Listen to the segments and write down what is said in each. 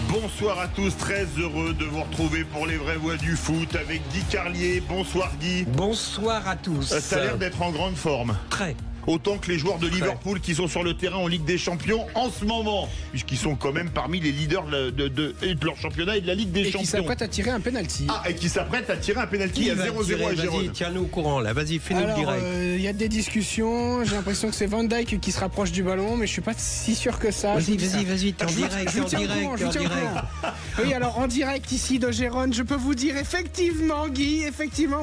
Bonsoir à tous, très heureux de vous retrouver pour les vraies voix du foot avec Guy Carlier. Bonsoir Guy. Bonsoir à tous. Ça a l'air d'être en grande forme. Très. Autant que les joueurs de Liverpool qui sont sur le terrain en Ligue des Champions en ce moment, puisqu'ils sont quand même parmi les leaders de leur championnat et de la Ligue des Champions. Et qui s'apprête à tirer un penalty. Et qui s'apprête à tirer un penalty à 0-0 à Gérone. Vas-y, tiens-nous au courant là, vas-y, fais-nous le direct. Il y a des discussions, j'ai l'impression que c'est Van Dijk qui se rapproche du ballon, mais je suis pas si sûr que ça. Vas-y, t'es en direct, Oui, alors en direct ici de Gérone, je peux vous dire effectivement, Guy,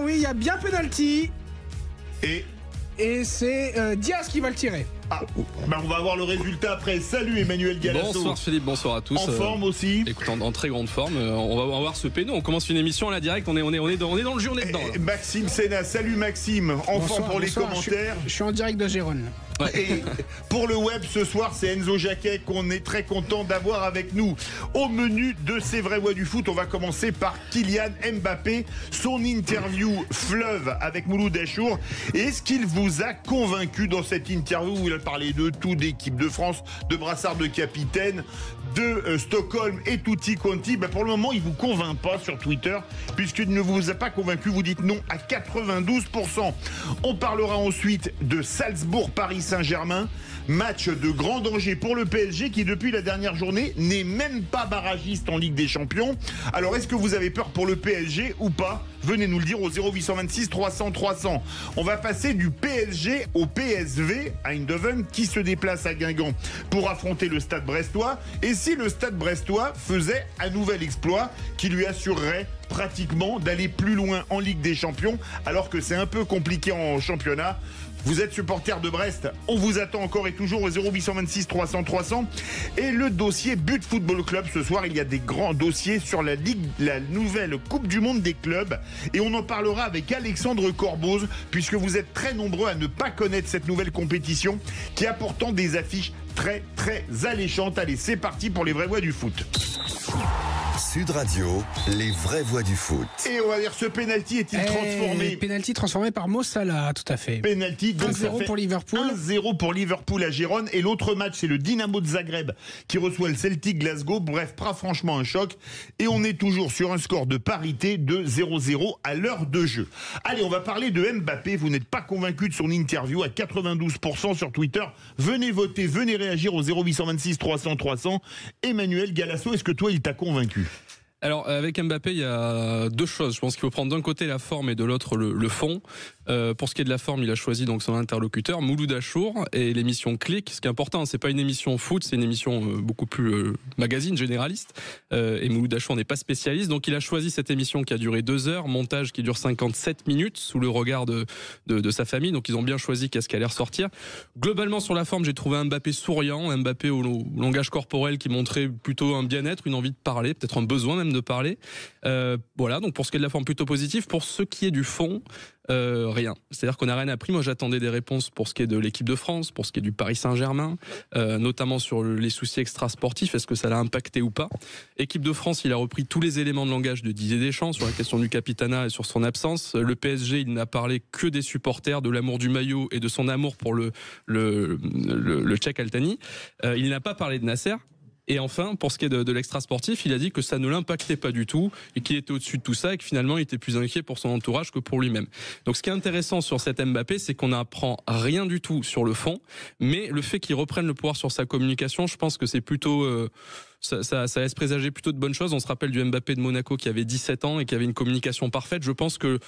oui, il y a bien penalty. Et c'est Diaz qui va le tirer. On va avoir le résultat après. Salut Emmanuel Galasso. Bonsoir Philippe, bonsoir à tous. En forme aussi. Écoute, en très grande forme. On va voir ce péno. On commence une émission là direct. On est dans le jeu, on est dedans. Là. Maxime Sénat, salut Maxime. En forme pour les commentaires. Je suis en direct de Gérone. Ouais. Et pour le web ce soir, c'est Enzo Jacquet qu'on est très content d'avoir avec nous. Au menu de ces vraies voix du foot, on va commencer par Kylian Mbappé, son interview fleuve avec Mouloud Achour. Et est-ce qu'il vous a convaincu dans cette interview où il a parlé de tout, d'équipe de France, de brassard de capitaine, de Stockholm et tutti quanti? Pour le moment, il vous convainc pas sur Twitter, puisqu'il ne vous a pas convaincu. Vous dites non à 92%. On parlera ensuite de Salzbourg-Paris Saint-Germain, match de grand danger pour le PSG qui depuis la dernière journée n'est même pas barragiste en Ligue des Champions. Alors est-ce que vous avez peur pour le PSG ou pas? Venez nous le dire au 0826 300 300. On va passer du PSG au PSV Eindhoven qui se déplace à Guingamp pour affronter le Stade Brestois. Et si le Stade Brestois faisait un nouvel exploit qui lui assurerait pratiquement d'aller plus loin en Ligue des Champions alors que c'est un peu compliqué en championnat? Vous êtes supporter de Brest, on vous attend encore et toujours au 0826 300 300. Et le dossier But Football Club, ce soir, il y a des grands dossiers sur la nouvelle Coupe du Monde des clubs. Et on en parlera avec Alexandre Corboz, puisque vous êtes très nombreux à ne pas connaître cette nouvelle compétition qui a pourtant des affiches très, très alléchantes. Allez, c'est parti pour les vraies voix du foot. Sud Radio, les vraies voix du foot. Et on va dire, ce penalty est-il transformé? Penalty transformé par Mo Salah, tout à fait. Penalty, donc 1-0 pour Liverpool. 1-0 pour Liverpool à Gérone. Et l'autre match, c'est le Dynamo de Zagreb qui reçoit le Celtic Glasgow. Bref, pas franchement un choc. Et on est toujours sur un score de parité de 0-0 à l'heure de jeu. Allez, on va parler de Mbappé. Vous n'êtes pas convaincu de son interview à 92% sur Twitter. Venez voter, venez réagir au 0826 300 300. Emmanuel Galasso, est-ce que toi, il t'a convaincu? Alors avec Mbappé, il y a deux choses. Je pense qu'il faut prendre d'un côté la forme et de l'autre le fond. Pour ce qui est de la forme, il a choisi donc son interlocuteur Mouloud Achour et l'émission Click. Ce qui est important, c'est pas une émission foot, c'est une émission beaucoup plus magazine, généraliste. Et Mouloud Achour n'est pas spécialiste, donc il a choisi cette émission qui a duré 2 heures, montage qui dure 57 minutes sous le regard de sa famille. Donc ils ont bien choisi qu'est-ce qui allait ressortir. Globalement sur la forme, j'ai trouvé un Mbappé souriant, un Mbappé au langage corporel qui montrait plutôt un bien-être, une envie de parler, peut-être un besoin même de parler. Voilà, donc pour ce qui est de la forme, plutôt positif. Pour ce qui est du fond, rien. C'est-à-dire qu'on n'a rien appris. Moi, j'attendais des réponses pour ce qui est de l'équipe de France, pour ce qui est du Paris Saint-Germain, notamment sur les soucis extra-sportifs. Est-ce que ça l'a impacté ou pas? Équipe de France, il a repris tous les éléments de langage de Didier Deschamps sur la question du capitanat et sur son absence. Le PSG, il n'a parlé que des supporters, de l'amour du maillot et de son amour pour le Tchèque Altani. Il n'a pas parlé de Nasser. Et enfin, pour ce qui est de l'extra-sportif, il a dit que ça ne l'impactait pas du tout et qu'il était au-dessus de tout ça et que finalement il était plus inquiet pour son entourage que pour lui-même. Donc ce qui est intéressant sur cet Mbappé, c'est qu'on n'apprend rien du tout sur le fond, mais le fait qu'il reprenne le pouvoir sur sa communication, je pense que c'est plutôt... Ça laisse présager plutôt de bonnes choses. On se rappelle du Mbappé de Monaco qui avait 17 ans et qui avait une communication parfaite. Je pense que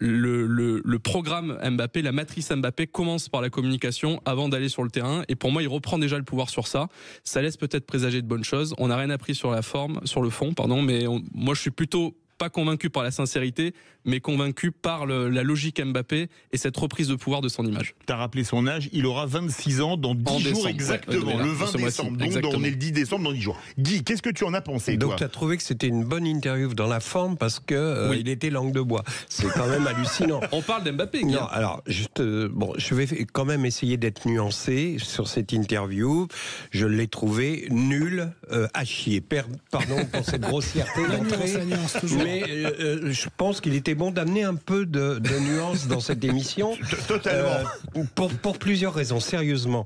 le programme Mbappé, la matrice Mbappé commence par la communication avant d'aller sur le terrain. Et pour moi, il reprend déjà le pouvoir sur ça. Ça laisse peut-être présager de bonnes choses. On n'a rien appris sur le fond, mais moi je suis plutôt pas convaincu par la sincérité, mais convaincu par la logique Mbappé et cette reprise de pouvoir de son image. Tu as rappelé son âge, il aura 26 ans dans 10 jours exactement, le 20 décembre. Donc on est le 10 décembre dans 10 jours. Guy, qu'est-ce que tu en as pensé, toi? Donc tu as trouvé que c'était une bonne interview dans la forme parce que il était langue de bois. C'est quand même hallucinant. On parle d'Mbappé, Guy. Non, alors juste je vais quand même essayer d'être nuancé sur cette interview. Je l'ai trouvé nul à chier. Pardon pour cette grossièreté d'entrée. Mais je pense qu'il était bon d'amener un peu de nuance dans cette émission. Totalement. Pour plusieurs raisons, sérieusement.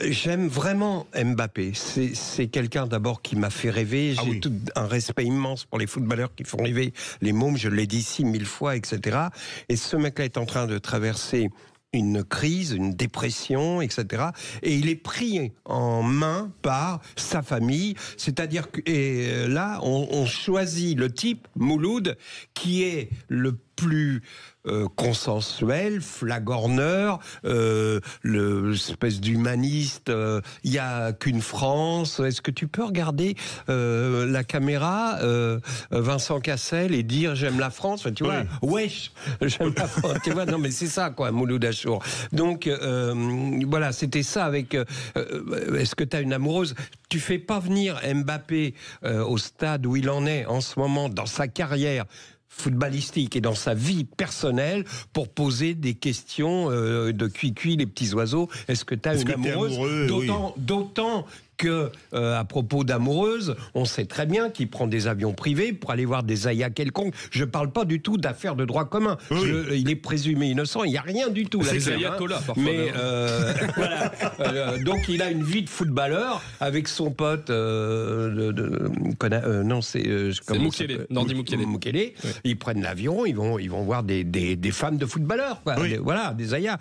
J'aime vraiment Mbappé. C'est quelqu'un d'abord qui m'a fait rêver. J'ai tout un respect immense pour les footballeurs qui font rêver les mômes, je l'ai dit ici 1000 fois, etc. Et ce mec-là est en train de traverser une crise, une dépression, etc. Et il est pris en main par sa famille. C'est-à-dire que et là, on choisit le type, Mouloud, qui est le plus consensuel, flagorneur, l'espèce d'humaniste, il n'y a qu'une France. Est-ce que tu peux regarder la caméra, Vincent Cassel, et dire j'aime la France, tu vois, wesh, j'aime la France, tu vois, non mais c'est ça quoi, Mouloud Achour. Donc voilà, c'était ça avec est-ce que tu as une amoureuse? Tu fais pas venir Mbappé au stade où il en est en ce moment dans sa carrière footballistique et dans sa vie personnelle pour poser des questions de cuicui les petits oiseaux. Est-ce que tu as une amoureuse? D'autant que, à propos d'amoureuse, on sait très bien qu'il prend des avions privés pour aller voir des ayats quelconques. Je ne parle pas du tout d'affaires de droit commun. Il est présumé innocent, il n'y a rien du tout. C'est des ayatollahs, parfois. Mais voilà. Donc il a une vie de footballeur avec son pote. Non, c'est Mukele, Nordi Mukele. Oui. Ils prennent l'avion, ils vont voir des femmes de footballeurs, quoi. Voilà, des ayats.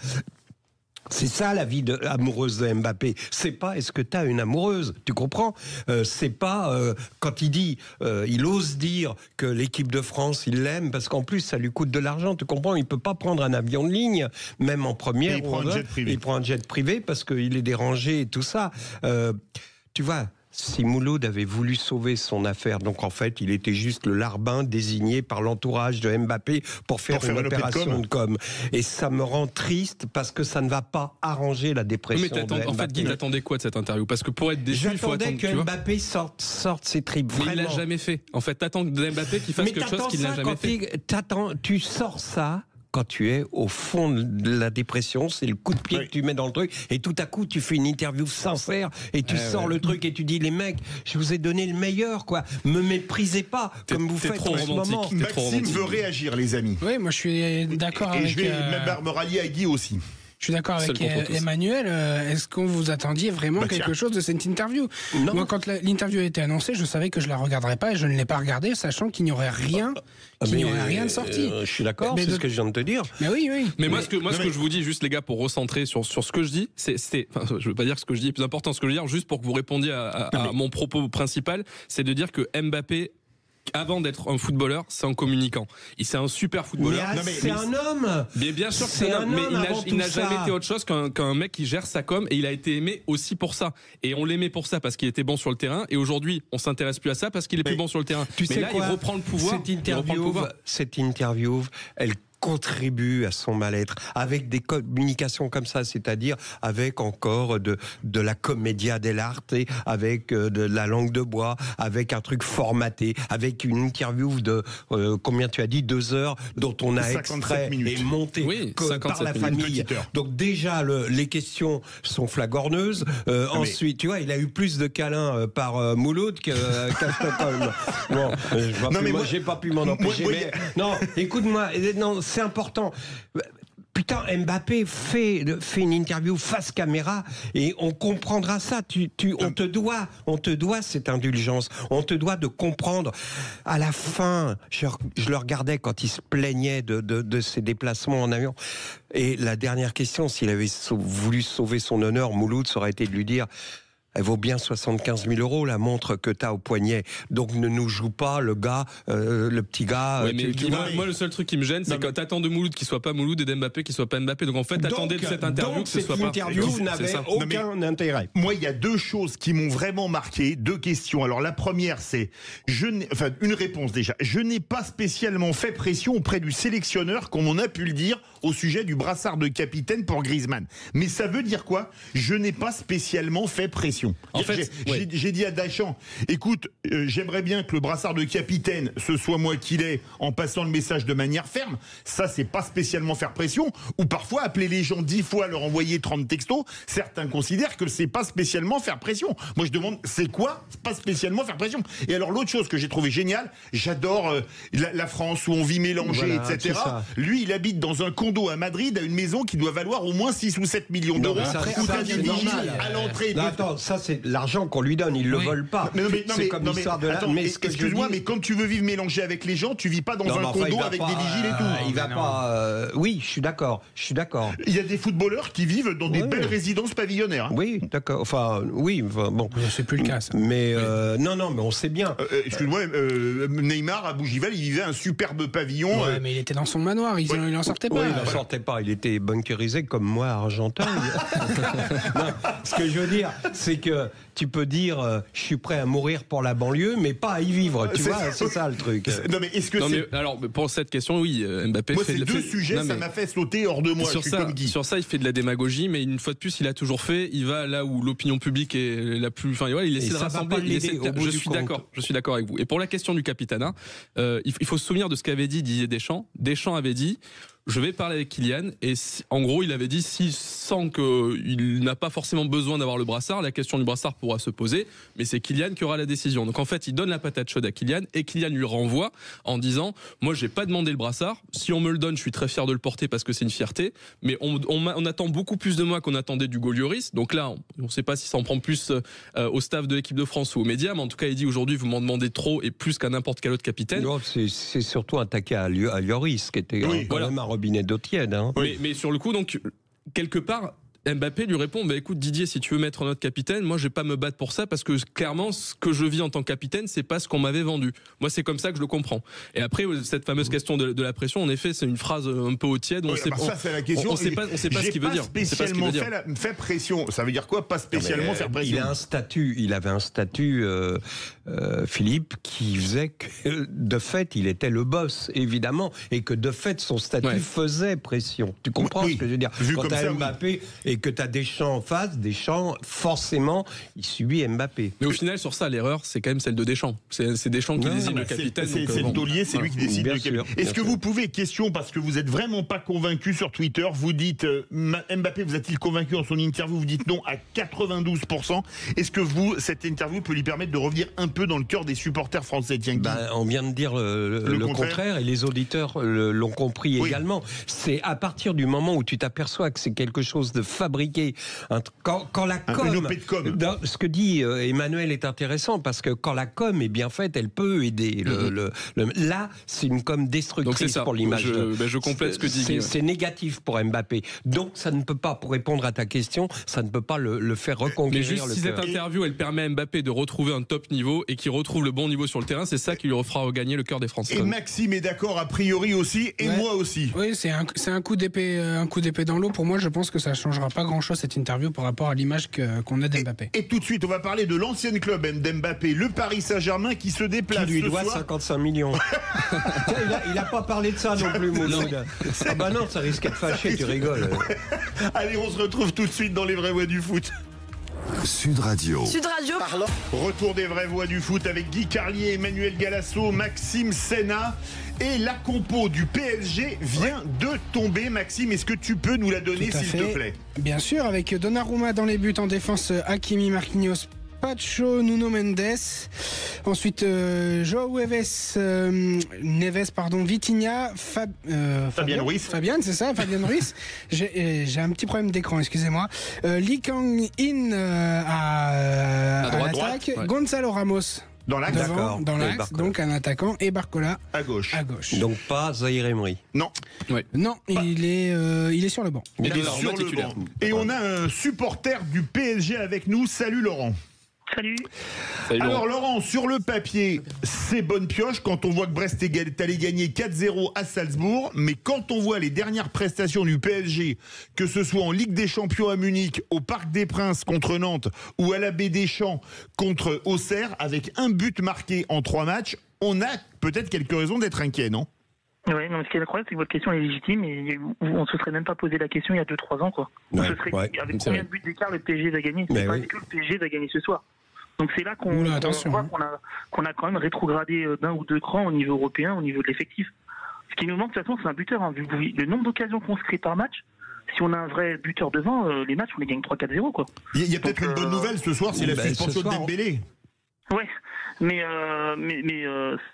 C'est ça la vie amoureuse de Mbappé. C'est pas est-ce que tu as une amoureuse, tu comprends? C'est pas quand il dit, il ose dire que l'équipe de France il l'aime parce qu'en plus ça lui coûte de l'argent, tu comprends? Il peut pas prendre un avion de ligne, même en première. Il prend un jet privé. Il prend un jet privé parce qu'il est dérangé et tout ça. Tu vois. Si Mouloud avait voulu sauver son affaire, donc en fait, il était juste le larbin désigné par l'entourage de Mbappé pour faire une opération de com. Et ça me rend triste parce que ça ne va pas arranger la dépression de Mbappé. En fait, Guy, t'attendais quoi de cette interview? Parce que pour être déçu, il faut attendre. J'attendais que Mbappé sorte ses tripes. Mais il l'a jamais fait. En fait, t'attends de Mbappé qu'il fasse quelque chose qu'il n'a jamais fait. Tu sors ça quand tu es au fond de la dépression, c'est le coup de pied que tu mets dans le truc, et tout à coup tu fais une interview sincère et tu sors le truc et tu dis les mecs, je vous ai donné le meilleur quoi, me méprisez pas comme vous faites en ce moment. Maxime veut réagir les amis. Oui, moi je suis d'accord avec... Et je vais me rallier à Guy aussi. Je suis d'accord avec Emmanuel. Est-ce que vous attendiez vraiment quelque chose de cette interview? Non. Moi, quand l'interview a été annoncée, je savais que je la regarderais pas et je ne l'ai pas regardée, sachant qu'il n'y aurait rien, rien de sorti. Je suis d'accord, c'est ce que je viens de te dire. Mais oui. Mais moi, ce que je vous dis, juste les gars, pour recentrer sur ce que je dis, je veux pas dire que ce que je dis est plus important. Ce que je veux dire, juste pour que vous répondiez à mon propos principal, c'est de dire que Mbappé, avant d'être un footballeur, c'est un communicant. C'est un super footballeur. C'est un homme. Bien sûr que c'est un homme, mais il n'a jamais été autre chose qu'un mec qui gère sa com, et il a été aimé aussi pour ça. Et on l'aimait pour ça parce qu'il était bon sur le terrain, et aujourd'hui, on s'intéresse plus à ça parce qu'il est plus bon sur le terrain. Mais là, il reprend le pouvoir. Cette interview, elle contribue à son mal-être avec des communications comme ça, c'est-à-dire avec encore de la commedia dell'arte, avec de la langue de bois, avec un truc formaté, avec une interview de combien tu as dit, 2 heures, dont on a extrait et monté par la famille. Donc déjà les questions sont flagorneuses. Ensuite, tu vois, il a eu plus de câlins par Mouloud qu'à Stockholm. Bon, moi j'ai pas pu m'en empêcher. Non, écoute-moi, non. C'est important. Putain, Mbappé fait une interview face caméra et on comprendra ça. On te doit cette indulgence. On te doit de comprendre. À la fin, je le regardais quand il se plaignait de ses déplacements en avion. Et la dernière question, s'il avait voulu sauver son honneur, Mouloud, ça aurait été de lui dire: elle vaut bien 75 000 € la montre que t'as au poignet. Donc ne nous joue pas le gars, le petit gars. Moi, le seul truc qui me gêne, c'est que t'attends de Mouloud qui soit pas Mouloud et d'Mbappé qui soit pas Mbappé. Donc en fait, t'attendais de cette interview que ce soit pas. Donc cette interview n'avait aucun intérêt. Moi, il y a 2 choses qui m'ont vraiment marqué, 2 questions. Alors la première, c'est une réponse déjà. Je n'ai pas spécialement fait pression auprès du sélectionneur, comme on a pu le dire, au sujet du brassard de capitaine pour Griezmann. Mais ça veut dire quoi? Je n'ai pas spécialement fait pression. En fait, j'ai dit à Deschamps, écoute, j'aimerais bien que le brassard de capitaine, ce soit moi qui l'ai, en passant le message de manière ferme. Ça, c'est pas spécialement faire pression. Ou parfois, appeler les gens 10 fois, leur envoyer 30 textos, certains considèrent que c'est pas spécialement faire pression. Moi, je demande, c'est quoi pas spécialement faire pression? Et alors, l'autre chose que j'ai trouvé géniale, j'adore la France où on vit mélangé, voilà, etc. Lui, il habite dans un condo à Madrid, à une maison qui doit valoir au moins 6 ou 7 millions d'euros. Où t'as des vigiles à l'entrée. Attends, ça, c'est l'argent qu'on lui donne, il le vole pas. C'est comme l'histoire de la... Excuse-moi, mais quand tu veux vivre mélangé avec les gens, tu vis pas dans un condo avec des vigiles et tout. Il va pas... Oui, je suis d'accord. Il y a des footballeurs qui vivent dans des belles résidences pavillonnaires. Oui, d'accord. Enfin, oui, bon. C'est plus le cas, ça. Mais non, mais on sait bien. Excuse-moi, Neymar à Bougival, il vivait un superbe pavillon. Ouais, mais il était dans son manoir, il en sortait pas. Oui, il en sortait pas. Il était bunkerisé comme moi à Argenteuil. Non, ce que je veux dire, c'est que tu peux dire je suis prêt à mourir pour la banlieue, mais pas à y vivre. Tu vois, c'est ça le truc. Non, mais est-ce que alors pour cette question, oui, Mbappé. Moi, ces deux sujets, ça m'a fait sauter hors de moi. Sur ça, il fait de la démagogie, mais une fois de plus, il a toujours fait. Il va là où l'opinion publique est la plus. Enfin, voilà, il essaie de rassembler. Je suis d'accord avec vous. Et pour la question du capitana, il faut se souvenir de ce qu'avait dit Didier Deschamps. Deschamps avait dit: je vais parler avec Kylian, et en gros il avait dit, s'il sent qu'il n'a pas forcément besoin d'avoir le brassard, la question du brassard pourra se poser, mais c'est Kylian qui aura la décision. Donc en fait il donne la patate chaude à Kylian, et Kylian lui renvoie en disant: moi j'ai pas demandé le brassard, si on me le donne je suis très fier de le porter parce que c'est une fierté, mais on attend beaucoup plus de moi qu'on attendait du Gaulle Lloris. Donc là on ne sait pas si ça en prend plus au staff de l'équipe de France ou aux médias, mais en tout cas il dit aujourd'hui vous m'en demandez trop et plus qu'à n'importe quel autre capitaine. Non, c'est surtout attaqué à Lloris qui était quand même un robinet d'eau tiède. Hein. Mais sur le coup, donc, quelque part, Mbappé lui répond: bah écoute Didier, si tu veux mettre notre capitaine, moi je vais pas me battre pour ça, parce que clairement ce que je vis en tant que capitaine, c'est pas ce qu'on m'avait vendu. Moi c'est comme ça que je le comprends. Et après cette fameuse question de la pression, en effet c'est une phrase un peu au tiède. Ça c'est la question. On sait pas ce qu'il veut dire. Spécialement fait pression. Ça veut dire quoi? Pas spécialement faire pression. Il avait un statut, Philippe, qui faisait que de fait il était le boss évidemment, et que de fait son statut faisait pression. Tu comprends ce que je veux dire? Quand t'as Mbappé et que tu as Deschamps en face, Deschamps, forcément, il subit Mbappé. Mais au final, sur ça, l'erreur, c'est quand même celle de Deschamps. C'est Deschamps qui désigne le capitaine. C'est le taulier, c'est lui qui décide le capitaine. Est-ce que vous pouvez, question, parce que vous n'êtes vraiment pas convaincu sur Twitter, vous dites, Mbappé, vous a-t-il convaincu en son interview? Vous dites non à 92%. Est-ce que cette interview peut lui permettre de revenir un peu dans le cœur des supporters français? On vient de dire le contraire, et les auditeurs l'ont compris également. C'est à partir du moment où tu t'aperçois que c'est quelque chose de fabriqué. Quand la com, ce que dit Emmanuel est intéressant, parce que quand la com est bien faite, elle peut aider. Là, c'est une com destructrice pour l'image. Je complète ce que dit. C'est négatif pour Mbappé. Donc ça ne peut pas, pour répondre à ta question, ça ne peut pas le faire reconquérir. Mais juste si cette interview, elle permet à Mbappé de retrouver un top niveau et qu'il retrouve le bon niveau sur le terrain, c'est ça qui lui fera regagner le cœur des Français. Et Maxime est d'accord a priori aussi, et moi aussi. Oui, c'est un coup d'épée dans l'eau. Pour moi, je pense que ça changera pas grand-chose cette interview par rapport à l'image qu'on a d'Mbappé. Et tout de suite, on va parler de l'ancienne club d'Mbappé, le Paris Saint-Germain, qui se déplace. Qui lui doit 55 millions. Il n'a pas parlé de ça non plus, Mouloud. Ah bah non, ça risque de fâcher, tu rigoles. Allez, on se retrouve tout de suite dans les vraies voix du foot. Sud Radio. Retour des vraies voix du foot avec Guy Carlier, Emmanuel Galasso, Maxime Senna. Et la compo du PSG vient de tomber. Maxime, est-ce que tu peux nous la donner, s'il te plaît? Bien sûr, avec Donnarumma dans les buts, en défense Hakimi, Marquinhos, Pacho, Nuno Mendes. Ensuite, João Neves, Vitinha, Fabien Ruiz. C'est ça, Fabien Ruiz. J'ai un petit problème d'écran, excusez-moi. Lee Kang-in à l'attaque. Ouais. Gonzalo Ramos. Dans l'axe, donc un attaquant, et Barcola à gauche. Donc pas Zahir Emery. Non. Ouais. Non, il est sur le banc. Il est sur le banc. Et on a un supporter du PSG avec nous. Salut Laurent. Salut. Alors Laurent, sur le papier, c'est bonne pioche quand on voit que Brest est allé gagner 4-0 à Salzbourg, mais quand on voit les dernières prestations du PSG, que ce soit en Ligue des Champions à Munich, au Parc des Princes contre Nantes ou à la Baie des Champs contre Auxerre, avec un but marqué en 3 matchs, on a peut-être quelques raisons d'être inquiet, non? Ouais, non, ce qui est incroyable, c'est que votre question est légitime et on se serait même pas posé la question il y a 2-3 ans, quoi. Avec combien de buts d'écart le PSG va gagner? C'est pas que le PSG va gagner ce soir. Donc c'est là qu'on voit qu'on a quand même rétrogradé d'un ou deux crans au niveau européen, au niveau de l'effectif. Ce qui nous manque, de toute façon, c'est un buteur. Hein. Vu le nombre d'occasions qu'on se crée par match, si on a un vrai buteur devant, les matchs, on les gagne 3-4-0, quoi. Il y a peut-être une bonne nouvelle ce soir, c'est la suspension de Dembélé. Ouais, mais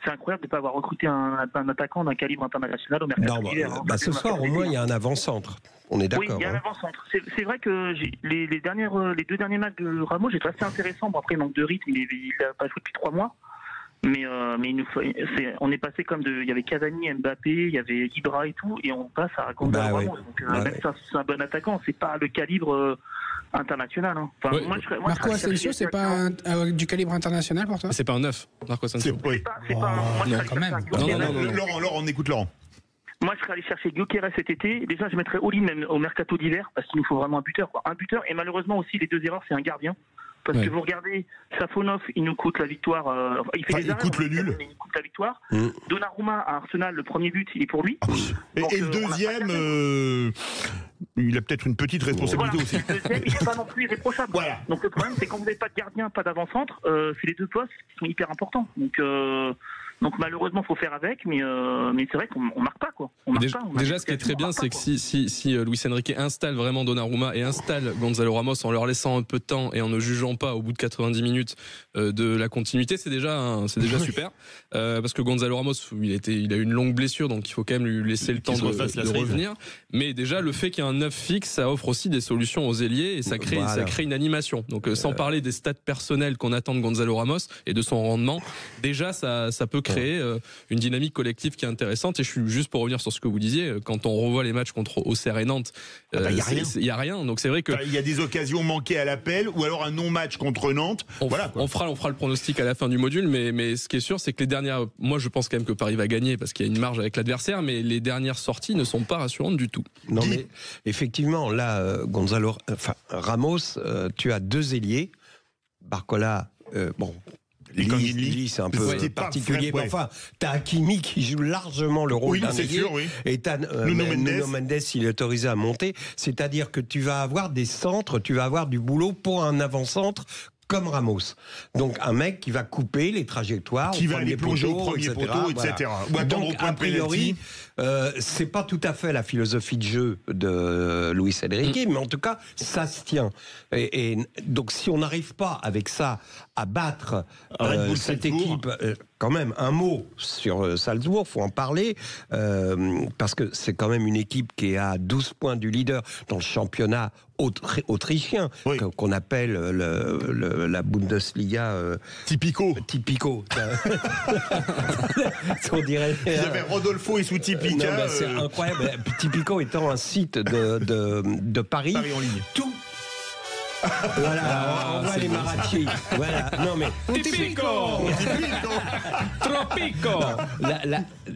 c'est incroyable de ne pas avoir recruté un attaquant d'un calibre international au mercato d'hiver. Ce soir, au moins, il y a un avant-centre. On est d'accord. Oui, il y a un avant-centre. C'est vrai que les deux derniers matchs de Ramos, j'ai trouvé assez intéressant. Bon, après, il manque de rythme, il n'a pas joué depuis 3 mois. Mais on est passé comme il y avait Cavani, Mbappé, il y avait Ibra et tout, et on passe à Gonzalo Ramos. Donc, même si c'est un bon attaquant, c'est pas le calibre international. Hein. Enfin, Marco Asensio, c'est pas du calibre international pour toi? C'est pas un 9, Marco Asensio. C'est pas un... Non, quand même. Laurent, on écoute Laurent. Moi, je serais allé chercher Gyökeres cet été. Déjà, je mettrais Olin même au mercato d'hiver, parce qu'il nous faut vraiment un buteur. Un buteur, et malheureusement aussi, les deux erreurs, c'est un gardien. Parce que vous regardez, Safonov, il nous coûte la victoire. Il coûte le nul. Il coûte la victoire. Donnarumma à Arsenal, le premier but, il est pour lui. Donc, et le deuxième, il a peut-être une petite responsabilité aussi. Le deuxième, il n'est pas non plus irréprochable. Voilà. Donc le problème, c'est quand vous n'avez pas de gardien, pas d'avant-centre, c'est les deux postes qui sont hyper importants. Donc malheureusement, il faut faire avec, mais c'est vrai qu'on ne marque pas, quoi. Déjà, ce qui est très bien, c'est que si Luis Enrique installe vraiment Donnarumma et installe Gonzalo Ramos en leur laissant un peu de temps et en ne jugeant pas au bout de 90 minutes de la continuité, c'est déjà super. Parce que Gonzalo Ramos, il a eu une longue blessure, donc il faut quand même lui laisser le temps de revenir. Mais déjà, le fait qu'il y ait un 9 fixe, ça offre aussi des solutions aux ailiers et ça crée une animation. Donc sans parler des stats personnels qu'on attend de Gonzalo Ramos et de son rendement, déjà ça peut créer une dynamique collective qui est intéressante. Et je suis juste pour revenir sur ce que vous disiez, quand on revoit les matchs contre Auxerre et Nantes, il y a rien. Donc c'est vrai que il y a des occasions manquées à l'appel ou alors un non-match contre Nantes. On fera le pronostic à la fin du module, mais ce qui est sûr, c'est que les dernières, moi je pense quand même que Paris va gagner parce qu'il y a une marge avec l'adversaire, mais les dernières sorties ne sont pas rassurantes du tout. Non, mais effectivement, là, Ramos, tu as deux ailiers, Barcola, Lille, c'est un peu particulier. Mais enfin, t'as Hakimi qui joue largement le rôle d'un ailier. Et t'as Nuno Mendes, il est autorisé à monter. C'est-à-dire que tu vas avoir des centres, tu vas avoir du boulot pour un avant-centre comme Ramos. Donc un mec qui va couper les trajectoires, qui va aller plonger au premier poteau, etc. Voilà. Donc a priori, c'est pas tout à fait la philosophie de jeu de Luis Enrique, mais en tout cas, ça se tient. Et donc si on n'arrive pas avec ça à battre cette équipe, quand même un mot sur Salzbourg, faut en parler, parce que c'est quand même une équipe qui est à 12 points du leader dans le championnat autrichien, qu'on appelle la Bundesliga Typico. On dirait. Il y avait Rodolfo et sous Typica. C'est incroyable. Typico étant un site de Paris. Paris en ligne. Tout. Voilà, on voit les Maracchi. Voilà, non mais. Typico. Tropico.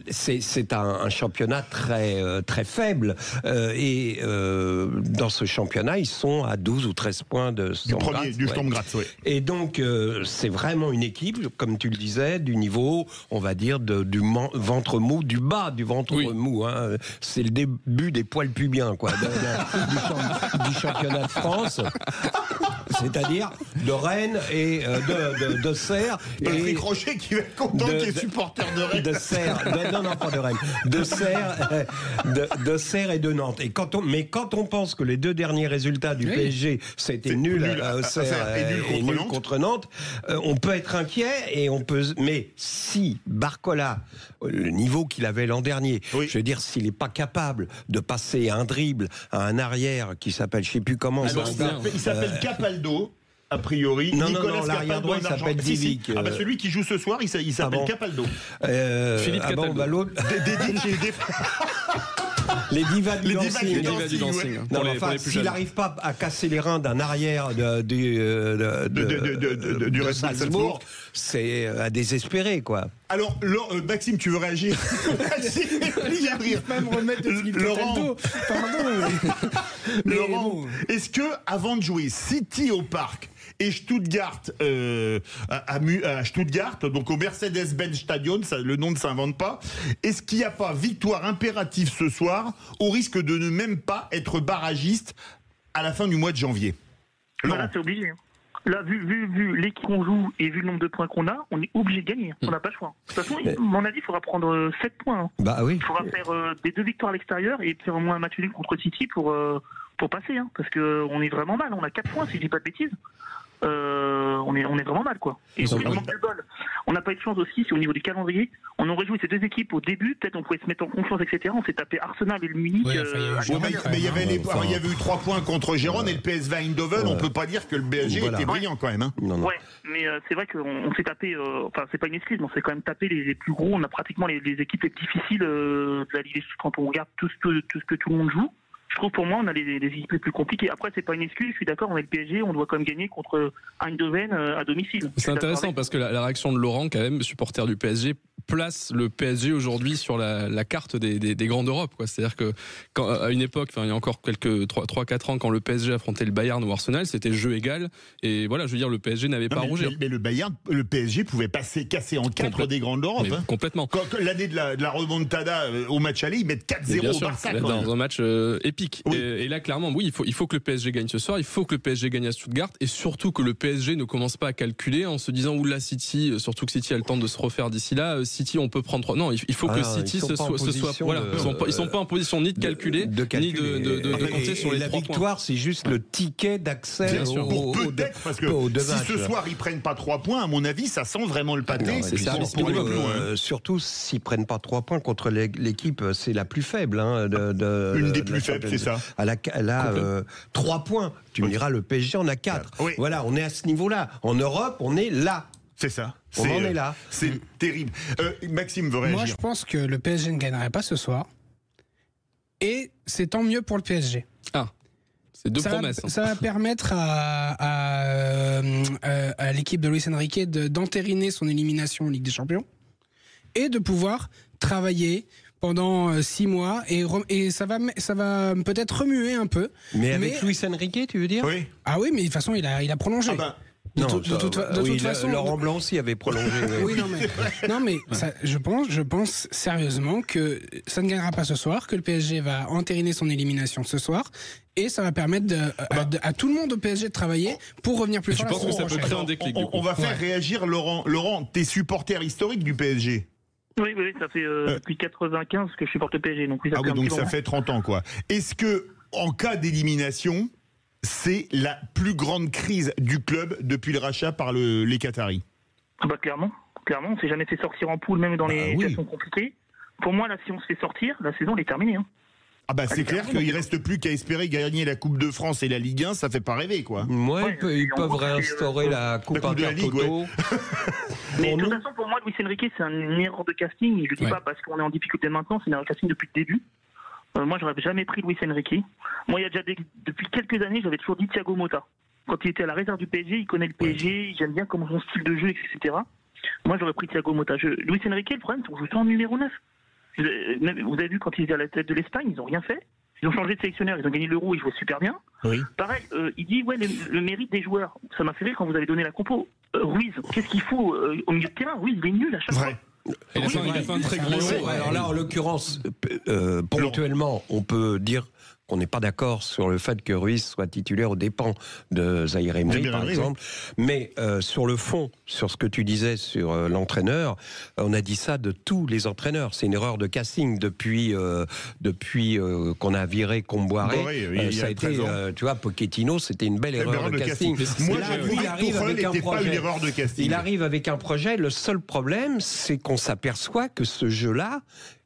C'est un championnat très faible. Et dans ce championnat, ils sont à 12 ou 13 points du Sturm Graz. Et donc, c'est vraiment une équipe, comme tu le disais, du niveau, on va dire, du ventre mou, du bas du ventre mou. Hein. C'est le début des poils pubiens, quoi, du championnat de France. C'est-à-dire de Rennes et de Serres. Et Crochet qui va être content qu'il est supporter de Rennes. De Serres, non, pas de Rennes. De Serres et de Nantes. Mais quand on pense que les deux derniers résultats du PSG, c'était nul à Serres et nul contre Nantes, on peut être inquiet mais si Barcola, le niveau qu'il avait l'an dernier, je veux dire, s'il n'est pas capable de passer un dribble à un arrière qui s'appelle, je ne sais plus comment. Il s'appelle Capaldo. A priori, non, l'arrière droit, il s'appelle Divic. Celui qui joue ce soir, il s'appelle Capaldo. Philippe Cataldo. L'autre. Les divas du dancing. S'il n'arrive pas à casser les reins d'un arrière du Salzbourg, c'est à désespérer, quoi. Alors, Maxime, tu veux réagir? Il arrive même remettre Laurent, est-ce que, avant de jouer City au Parc et Stuttgart à Stuttgart, donc au Mercedes-Benz Stadion, le nom ne s'invente pas. Est-ce qu'il n'y a pas victoire impérative ce soir, au risque de ne même pas être barragiste à la fin du mois de janvier? Là, c'est obligé. Là, vu l'équipe qu'on joue et vu le nombre de points qu'on a, on est obligé de gagner. On n'a pas le choix. De toute façon, à mon avis, il faudra prendre 7 points. Bah oui. Il faudra faire des 2 victoires à l'extérieur et faire au moins un match nul contre City pour passer. Parce qu'on est vraiment mal. On a 4 points, si je dis pas de bêtises. On est vraiment mal, quoi. Et on manque de bol. On n'a pas eu de chance aussi, c'est au niveau du calendrier. On aurait joué ces 2 équipes au début, peut-être on pouvait se mettre en confiance, etc. On s'est tapé Arsenal et le Munich. Mais il y avait eu 3 points contre Gérone et le PSV Eindhoven. On peut pas dire que le PSG était brillant quand même. Non. Ouais, mais c'est vrai qu'on s'est tapé. Enfin, c'est pas une excuse, mais on s'est quand même tapé les plus gros. On a pratiquement les équipes les difficiles de la Ligue quand on regarde tout ce que tout le monde joue. Je trouve pour moi on a les équipes les plus compliquées. Après c'est pas une excuse, je suis d'accord, on est le PSG, on doit quand même gagner contre Eindhoven à domicile. C'est intéressant parce que la réaction de Laurent, quand même, supporter du PSG, place le PSG aujourd'hui sur la carte des grands d'Europe, quoi. C'est-à-dire que à une époque, il y a encore quelques 3-4 ans, quand le PSG affrontait le Bayern ou Arsenal, c'était jeu égal. Et voilà, je veux dire, le PSG n'avait pas à rougir. Mais le PSG pouvait casser en 4 des grands d'Europe. Complètement. L'année de la remontada au match aller, ils mettent 4-0 au Barça. Dans un match épique. Oui. Et là, clairement, oui, il faut que le PSG gagne ce soir, il faut que le PSG gagne à Stuttgart, et surtout que le PSG ne commence pas à calculer en se disant, oula, City, surtout que City a le temps de se refaire d'ici là, City, on peut prendre 3. Non, il faut que City se soit. Voilà, ils sont pas en position ni de calculer, ni de compter sur les 3 points. La victoire, c'est juste le ticket d'accès au peut-être, parce que si ce soir ils prennent pas 3 points, à mon avis, ça sent vraiment le pâté. Surtout s'ils prennent pas 3 points contre l'équipe, c'est la plus faible. Une des plus faibles, c'est ça. Elle a 3 points. Tu me diras, le PSG en a 4. Oui. Voilà, on est à ce niveau-là. En Europe, on est là. C'est ça. On en est là. C'est terrible. Maxime veut réagir. Moi, je pense que le PSG ne gagnerait pas ce soir. Et c'est tant mieux pour le PSG. Ah, c'est 2 promesses. Ça va permettre à l'équipe de Luis Enrique d'entériner son élimination en Ligue des Champions et de pouvoir travailler pendant 6 mois et ça va peut-être remuer un peu. Mais avec Luis Enrique, tu veux dire? Oui. Ah oui, mais de toute façon, il a prolongé. De toute façon, Laurent Blanc aussi avait prolongé. Oui, non mais ça, je pense sérieusement que ça ne gagnera pas ce soir, que le PSG va entériner son élimination ce soir, et ça va permettre à tout le monde au PSG de travailler pour revenir plus fort. Je pense que ça peut créer un déclic. On va faire réagir Laurent. Laurent, t'es supporter historique du PSG. Oui, ça fait depuis 95 que je supporte le PSG. Donc, donc ça fait 30 ans, quoi. Est-ce que, en cas d'élimination, c'est la plus grande crise du club depuis le rachat par les Qataris? Clairement, on ne s'est jamais fait sortir en poule, même dans les situations compliquées. Pour moi, là, si on se fait sortir, la saison elle est terminée. C'est clair qu'il ne reste plus qu'à espérer gagner la Coupe de France et la Ligue 1, ça fait pas rêver, quoi. Ils peuvent réinstaurer la Coupe Intertoto. Mais de toute façon, pour moi, Luis Enrique, c'est une erreur de casting. Je ne le dis pas parce qu'on est en difficulté maintenant, c'est une erreur de casting depuis le début. Moi, j'aurais jamais pris Luis Enrique. Moi, il y a déjà depuis quelques années, j'avais toujours dit Thiago Motta. Quand il était à la réserve du PSG, il connaît le PSG, j'aime bien comment son style de jeu, etc. Moi, j'aurais pris Thiago Motta. Luis Enrique, le problème, c'est qu'on joue en numéro 9. Vous avez vu quand ils étaient à la tête de l'Espagne, ils n'ont rien fait. Ils ont changé de sélectionneur, ils ont gagné l'Euro, ils jouaient super bien. Oui. Pareil, il dit le mérite des joueurs. Ça m'a fait rire quand vous avez donné la compo. Ruiz, qu'est-ce qu'il faut au milieu de terrain? Ruiz, il est nul à chaque fois. Il a fait un très gros jeu. Alors là, en l'occurrence, ponctuellement, on peut dire qu'on n'est pas d'accord sur le fait que Ruiz soit titulaire aux dépens de Zahir Emery, par exemple. Oui. Mais sur le fond, sur ce que tu disais sur l'entraîneur, on a dit ça de tous les entraîneurs. C'est une erreur de casting depuis qu'on a viré Comboiré. Ça a été, tu vois, Pochettino, c'était une belle erreur de casting. Moi, il arrive avec un projet. Pas une erreur de casting. Il arrive avec un projet. Le seul problème, c'est qu'on s'aperçoit que ce jeu-là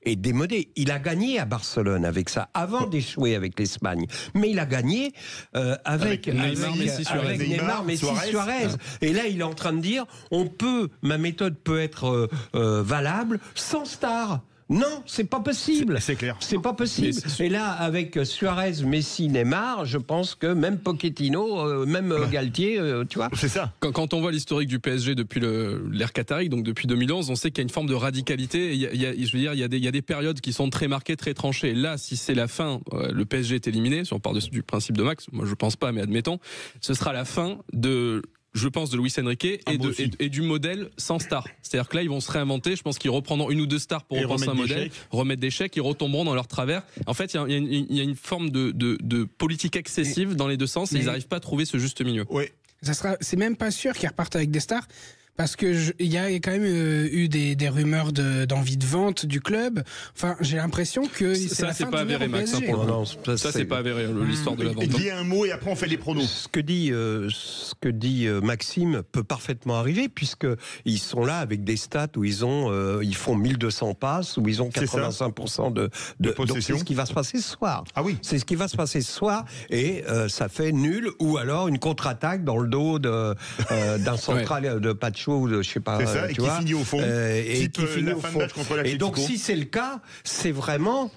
est démodé. Il a gagné à Barcelone avec ça, avant d'échouer avec l'Espagne. Mais il a gagné avec Neymar, Messi, Suarez. Et là, il est en train de dire, ma méthode peut être valable sans star. Non, c'est pas possible. C'est clair. C'est pas possible. Et là, avec Suarez, Messi, Neymar, je pense que même Pochettino, même Galtier, tu vois. C'est ça. Quand on voit l'historique du PSG depuis l'ère qatari, donc depuis 2011, on sait qu'il y a une forme de radicalité. Il y a des périodes qui sont très marquées, très tranchées. Là, si c'est la fin, le PSG est éliminé. Si on part du principe de Max, moi je pense pas, mais admettons, ce sera la fin de je pense, de Luis Enrique et du modèle sans star. C'est-à-dire que là, ils vont se réinventer. Je pense qu'ils reprendront une ou deux stars pour repenser un modèle, remettre des chèques, ils retomberont dans leur travers. En fait, il y a une forme de politique excessive dans les deux sens et ils n'arrivent pas à trouver ce juste milieu. Oui. C'est même pas sûr qu'ils repartent avec des stars. Parce que il y a quand même eu des rumeurs d'envie de vente du club. Enfin, j'ai l'impression que c'est pas avéré, Max. Ça c'est pas avéré, l'histoire de la vente. Dis un mot et après on fait les pronos. Ce que dit Maxime peut parfaitement arriver puisque ils sont là avec des stats où ils font 1200 passes, où ils ont 85% de possession. Donc c'est ce qui va se passer ce soir. Ah oui. C'est ce qui va se passer ce soir et ça fait nul ou alors une contre-attaque dans le dos d'un central de Pacho ou de je sais pas. C'est ça, et qui finit au fond. Et qui finit au fond. Et donc si c'est le cas, c'est vraiment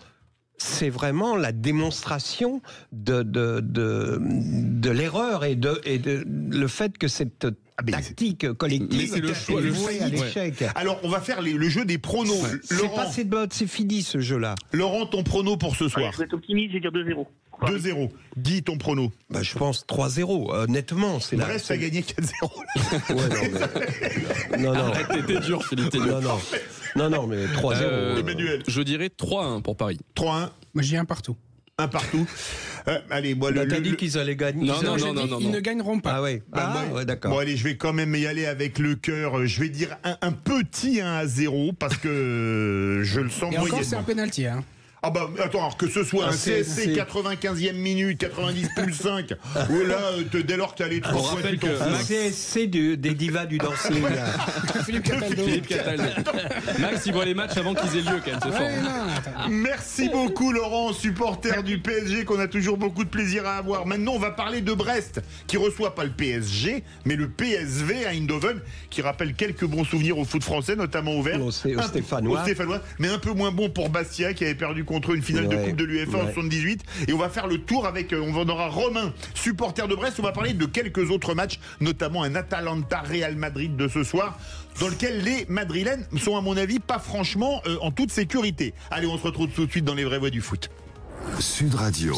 la démonstration de l'erreur et le fait que cette tactique collective c'est le choix à l'échec. Alors on va faire le jeu des pronos. Ouais. C'est passé de mode, c'est fini ce jeu-là. Laurent, ton prono pour ce soir? Je vais être optimiste, je vais dire 2-0. 2-0. Guy, ton prono? Je pense 3-0. Honnêtement, c'est là. Brest a gagné 4-0. Ouais, non. T'es dur, Philippe. Non, mais 3-0. Emmanuel. Je dirais 3-1 pour Paris. 3-1. Moi, je dis un partout. Un partout. Allez, moi, t'as dit qu'ils allaient gagner. Non. Ils ne gagneront pas. Ah ouais. Ouais, d'accord. Bon, allez, je vais quand même y aller avec le cœur. Je vais dire un petit 1-0 parce que je le sens moyennement. Et encore, c'est un pénalty, hein. Ah bah attends, alors que ce soit un CSC 95e minute, 90 plus 5, ou là, dès lors que t'as les 3 points, tu t'en fous. Un CSC des divas du dancing. Philippe Cataldo. Max, il voit les matchs avant qu'ils aient lieu quand même, c'est fort. Merci beaucoup Laurent, supporter du PSG qu'on a toujours beaucoup de plaisir à avoir. Maintenant, on va parler de Brest, qui reçoit pas le PSG, mais le PSV à Eindhoven, qui rappelle quelques bons souvenirs au foot français, notamment au vert. Au Stéphanois. Mais un peu moins bon pour Bastia, qui avait perdu contre une finale de Coupe de l'UEFA en 78. Et on va faire le tour avec, on aura Romain, supporter de Brest. On va parler de quelques autres matchs, notamment un Atalanta-Real Madrid de ce soir, dans lequel les Madrilènes sont, à mon avis, pas franchement en toute sécurité. Allez, on se retrouve tout de suite dans les vraies voix du foot. Sud Radio.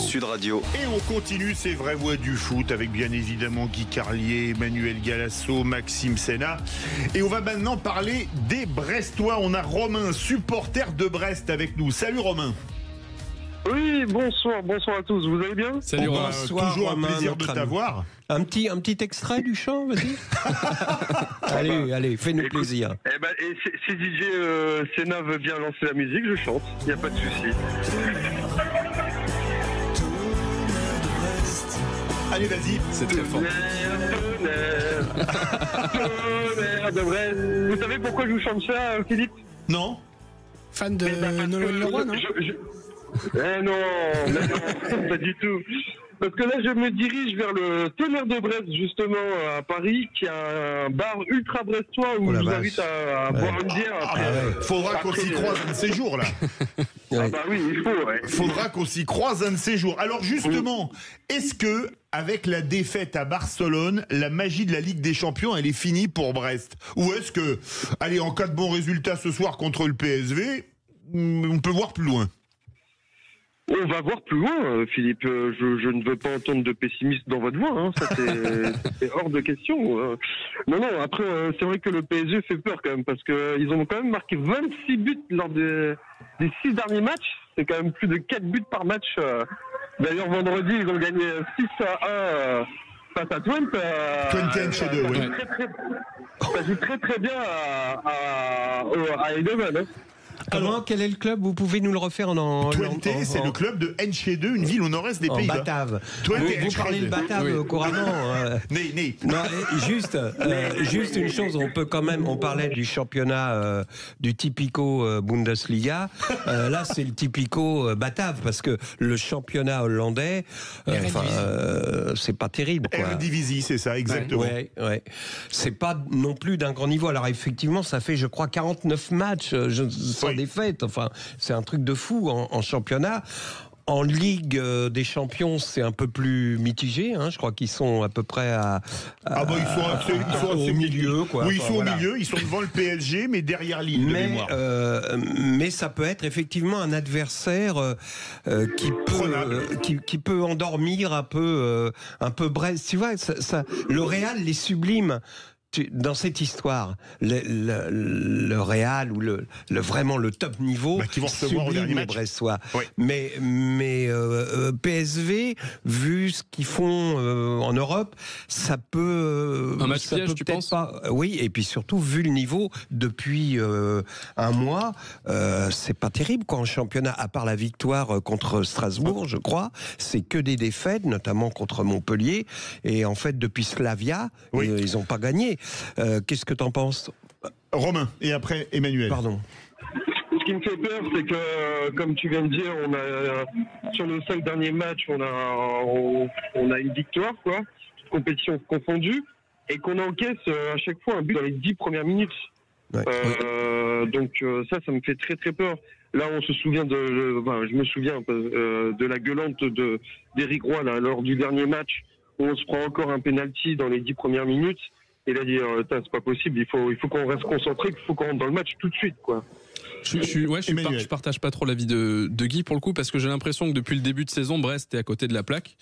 Et on continue ces vraies voix du foot avec bien évidemment Guy Carlier, Emmanuel Galasso, Maxime Senna. Et on va maintenant parler des Brestois. On a Romain, supporter de Brest avec nous. Salut Romain. Oui, bonsoir à tous. Vous allez bien? Salut Romain. Bonsoir, toujours Romain, un plaisir de t'avoir. Un petit extrait du chant, vas-y. allez, fais-nous plaisir. Si DJ Senna veut bien lancer la musique, je chante. Il n'y a pas de souci. Allez, vas-y. C'est très fort. De Brest. Vous savez pourquoi je vous chante ça, Philippe? Non. Fan de Nolwenn Leroy, non? Non, pas du tout. Parce que là, je me dirige vers le Tonnerre de Brest, justement, à Paris, qui a un bar ultra brestois où je vous invite à boire une bière. Faudra qu'on s'y croise un de ces jours, là. Ah bah oui, il faut, ouais. Faudra qu'on s'y croise un de ces jours. Alors justement, est-ce que, avec la défaite à Barcelone, la magie de la Ligue des Champions, elle est finie pour Brest? Ou est-ce que, allez, en cas de bon résultat ce soir contre le PSV, on peut voir plus loin? On va voir plus loin, Philippe. Je ne veux pas entendre de pessimisme dans votre voix. Hein. Ça, c'est hors de question. Non. Après, c'est vrai que le PSG fait peur quand même parce qu'ils ont quand même marqué 26 buts lors des 6 derniers matchs. C'est quand même plus de 4 buts par match. D'ailleurs, vendredi, ils ont gagné 6-1 face à Twente. Twente chez deux, oui. Ça joue très bien à Eindhoven. Hein. Comment? Quel est le club? Vous pouvez nous le refaire en Twente, c'est le club de Enschede, une ville au nord-est des Pays-Bas. Batave. Twente, vous parlez le Batave couramment. Non, juste une chose, on parlait du championnat du typico Bundesliga. Là, c'est le typico Batave parce que le championnat hollandais, c'est pas terrible. Eredivisie, c'est ça, exactement. Ouais. C'est pas non plus d'un grand niveau. Alors effectivement, ça fait, je crois, 49 matchs sans défaite. Enfin, c'est un truc de fou en championnat. En Ligue des Champions, c'est un peu plus mitigé. Hein. Je crois qu'ils sont à peu près ils sont au milieu. Quoi. Oui, ils sont au milieu. Ils sont devant le PSG, mais derrière Lille, de mémoire. Mais ça peut être effectivement un adversaire qui peut endormir un peu Brest. Tu vois, le Real les sublime. Dans cette histoire, le Real ou vraiment le top niveau, qui vont recevoir au dernier match. Brestois. Oui. Mais PSV, vu ce qu'ils font en Europe, ça peut un match piège, tu penses pas. Oui, et puis surtout vu le niveau depuis un mois, c'est pas terrible quoi en championnat. À part la victoire contre Strasbourg, je crois, c'est que des défaites, notamment contre Montpellier. Et en fait, depuis Slavia, ils n'ont pas gagné. Qu'est-ce que t'en penses, Romain, et après Emmanuel. Pardon. Ce qui me fait peur, c'est que, comme tu viens de dire, on a sur nos 5 derniers matchs, on a une victoire, quoi, compétition confondue, et qu'on encaisse à chaque fois un but dans les 10 premières minutes. Ouais. Donc ça me fait très très peur. Là, on se souvient je me souviens de la gueulante d'Éric Roy là, lors du dernier match, où on se prend encore un penalty dans les 10 premières minutes. Et là, c'est pas possible, il faut qu'on reste concentré, il faut qu'on rentre dans le match tout de suite, quoi. Je partage pas trop l'avis de Guy pour le coup, parce que j'ai l'impression que depuis le début de saison, Brest est à côté de la plaque.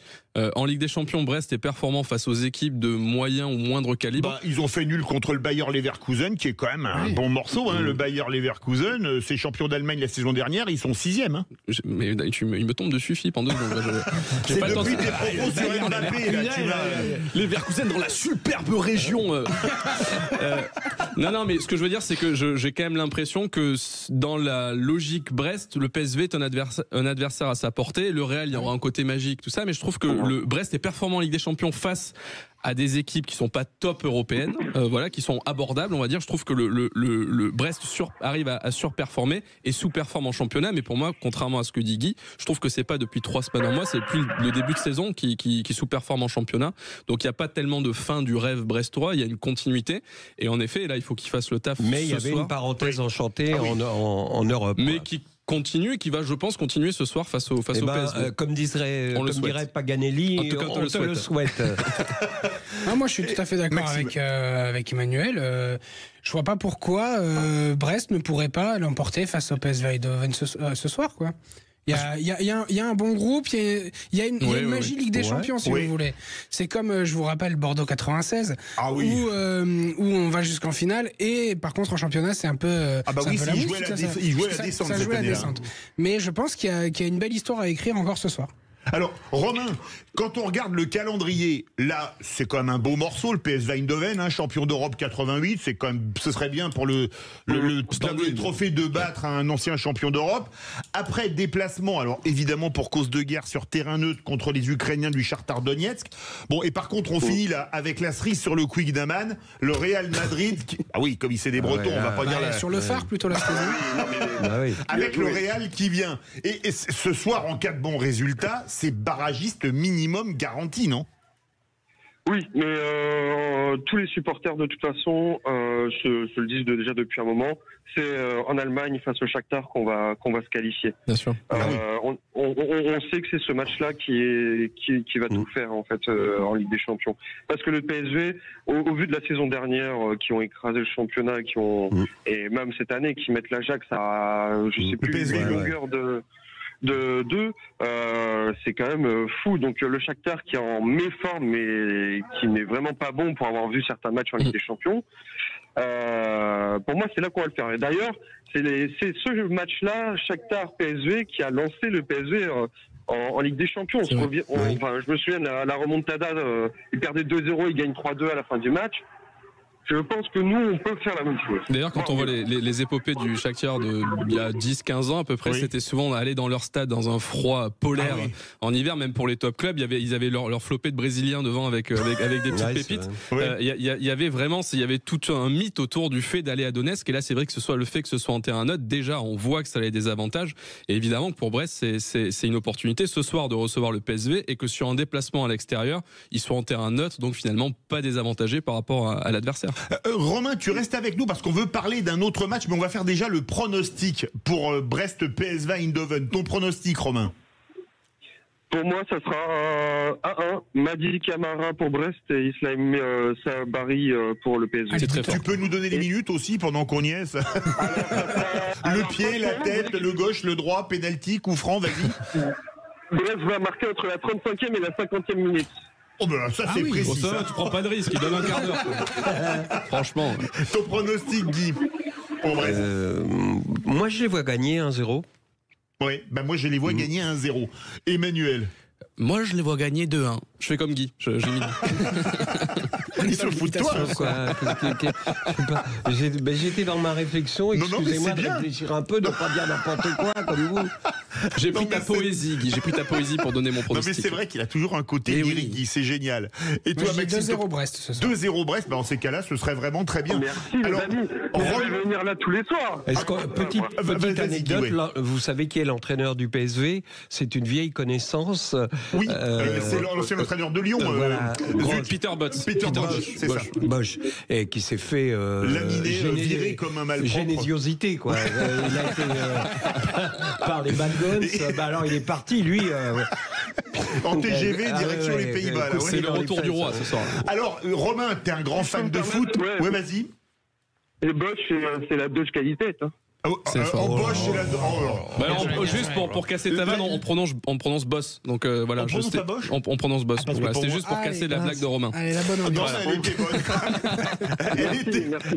En Ligue des Champions, Brest est performant face aux équipes de moyen ou moindre calibre. Ils ont fait nul contre le Bayer Leverkusen, qui est quand même un bon morceau. Hein. Le Bayer Leverkusen, c'est champion d'Allemagne la saison dernière, ils sont 6e. Hein. Mais il me tombe dessus, Philippe, en 2 secondes. C'est pas depuis tes propos sur Mbappé. Leverkusen dans la superbe région. Non, mais ce que je veux dire, c'est que j'ai quand même l'impression que dans la logique Brest, le PSV est un adversaire à sa portée. Le Real, il y aura un côté magique, tout ça, mais je trouve que le Brest est performant en Ligue des Champions face à des équipes qui sont pas top européennes, qui sont abordables, on va dire. Je trouve que le Brest arrive à surperformer et sous-performe en championnat, mais pour moi, contrairement à ce que dit Guy, je trouve que c'est pas depuis 3 semaines en mois, c'est depuis le début de saison qui sous-performe en championnat. Donc il y a pas tellement de fin du rêve brestois, il y a une continuité. Et en effet, là, il faut qu'il fasse le taf. Mais il y avait une parenthèse enchantée en Europe. Mais qui continue, qui va, je pense, continuer ce soir face au PSV. Comme dirait Paganelli, en tout cas, on te le souhaite. Moi, je suis tout à fait d'accord avec Emmanuel. Je vois pas pourquoi Brest ne pourrait pas l'emporter face au PSV Eindhoven ce soir, quoi. Il y a un bon groupe, il y a une magie Ligue des Champions, si vous voulez. C'est comme, je vous rappelle, Bordeaux 96, où on va jusqu'en finale, et par contre, en championnat, c'est un peu... il jouait la descente. Ça jouait la descente. Mais je pense qu'il y a une belle histoire à écrire encore ce soir. Alors, Romain, quand on regarde le calendrier, là, c'est quand même un beau morceau, le PSV Eindhoven, champion d'Europe 88, ce serait bien pour le trophée de battre un ancien champion d'Europe. Après, déplacement, alors évidemment pour cause de guerre sur terrain neutre contre les Ukrainiens du Shakhtar Donetsk. Bon, et par contre, on finit là avec la cerise sur le Quick d'Aman, le Real Madrid, comme il sait des Bretons, on va pas dire... Sur le phare, plutôt, la cerise. Avec le Real qui vient. Et ce soir, en cas de bon résultat, c'est barragiste minimum garanti, non? Oui, mais tous les supporters de toute façon se le disent déjà depuis un moment. C'est en Allemagne face au Shakhtar qu'on va se qualifier. Bien sûr. On sait que c'est ce match-là qui va tout faire en fait en Ligue des Champions. Parce que le PSV, au vu de la saison dernière, qui ont écrasé le championnat, et même cette année, qui mettent l'Ajax à je sais plus une longueur de 2, c'est quand même fou. Donc le Shakhtar qui est en méforme mais qui n'est vraiment pas bon pour avoir vu certains matchs en Ligue des Champions, pour moi c'est là qu'on va le faire. Et d'ailleurs c'est ce match-là, Shakhtar-PSV, qui a lancé le PSV en Ligue des Champions. Je me souviens de la remontada, ils perdaient 2-0, ils gagnent 3-2 à la fin du match. Je pense que nous, on peut faire la même chose. D'ailleurs, quand on voit les épopées du Shakhtar il y a 10-15 ans à peu près, c'était souvent aller dans leur stade dans un froid polaire en hiver, même pour les top clubs. Ils avaient leur flopée de Brésiliens devant avec des petites pépites. Il y avait tout un mythe autour du fait d'aller à Donetsk. Et là, c'est vrai que le fait que ce soit en terrain neutre, déjà, on voit que ça a des avantages. Et évidemment que pour Brest, c'est une opportunité ce soir de recevoir le PSV et que sur un déplacement à l'extérieur, ils soient en terrain neutre, donc finalement pas désavantagés par rapport à l'adversaire. Romain, tu restes avec nous parce qu'on veut parler d'un autre match, mais on va faire déjà le pronostic pour Brest-PSV Eindhoven. Ton pronostic, Romain? Pour moi, ça sera 1-1. Madi Camara pour Brest et Ismaïl Sabari pour le PSG. C'est très fort. Tu peux nous donner les minutes aussi pendant qu'on y est? Le pied, la tête, le gauche, le droit, pénalty, coup franc, vas-y. Brest va marquer entre la 35e et la 50e minute. Oh ben ça c'est précis. Bon, ça, tu prends pas de risque, il donne un quart d'heure. Franchement. Ton pronostic, Guy, pour Brest? Moi je les vois gagner 1-0. Oui, ben moi je les vois gagner 1-0. Emmanuel? Moi je les vois gagner 2-1. Je fais comme Guy, j'ai mis. Ils se foutent de toi, quoi. J'étais dans ma réflexion, excusez-moi de réfléchir un peu, de ne pas dire n'importe quoi comme vous. J'ai pris ta poésie, Guy, j'ai pris ta poésie pour donner mon pronostic. Non mais c'est vrai qu'il a toujours un côté lyrique, Guy, c'est génial. Et toi, Maxime? 2-0 Brest ce soir. 2-0 Brest, ben en ces cas-là, ce serait vraiment très bien. Merci les amis, on va venir là tous les soirs. Petite anecdote, là, vous savez qui est l'entraîneur du PSV? C'est une vieille connaissance. Oui, c'est l'ancien entraîneur de Lyon. Voilà. Peter Bosz. Peter Bosz, c'est ça. Bosch, et qui s'est fait virer comme un malpropre. Génésiosité, quoi. Il a été par les Bad Guns. Bah alors il est parti, lui. En TGV, direction les Pays-Bas. C'est le retour du roi ce soir. Alors, Romain, t'es un grand fan de foot. Ouais, vas-y. Et Bosch, c'est la Deutsche Qualität. C'est fort. Bosch, c'est la. Juste pour casser ta vanne, on prononce Boss. Donc voilà. On prononce pas Bosch. On prononce Boss. Voilà, c'était juste pour casser la blague de Romain. Allez, la bonne ambiance. Non, elle était bonne.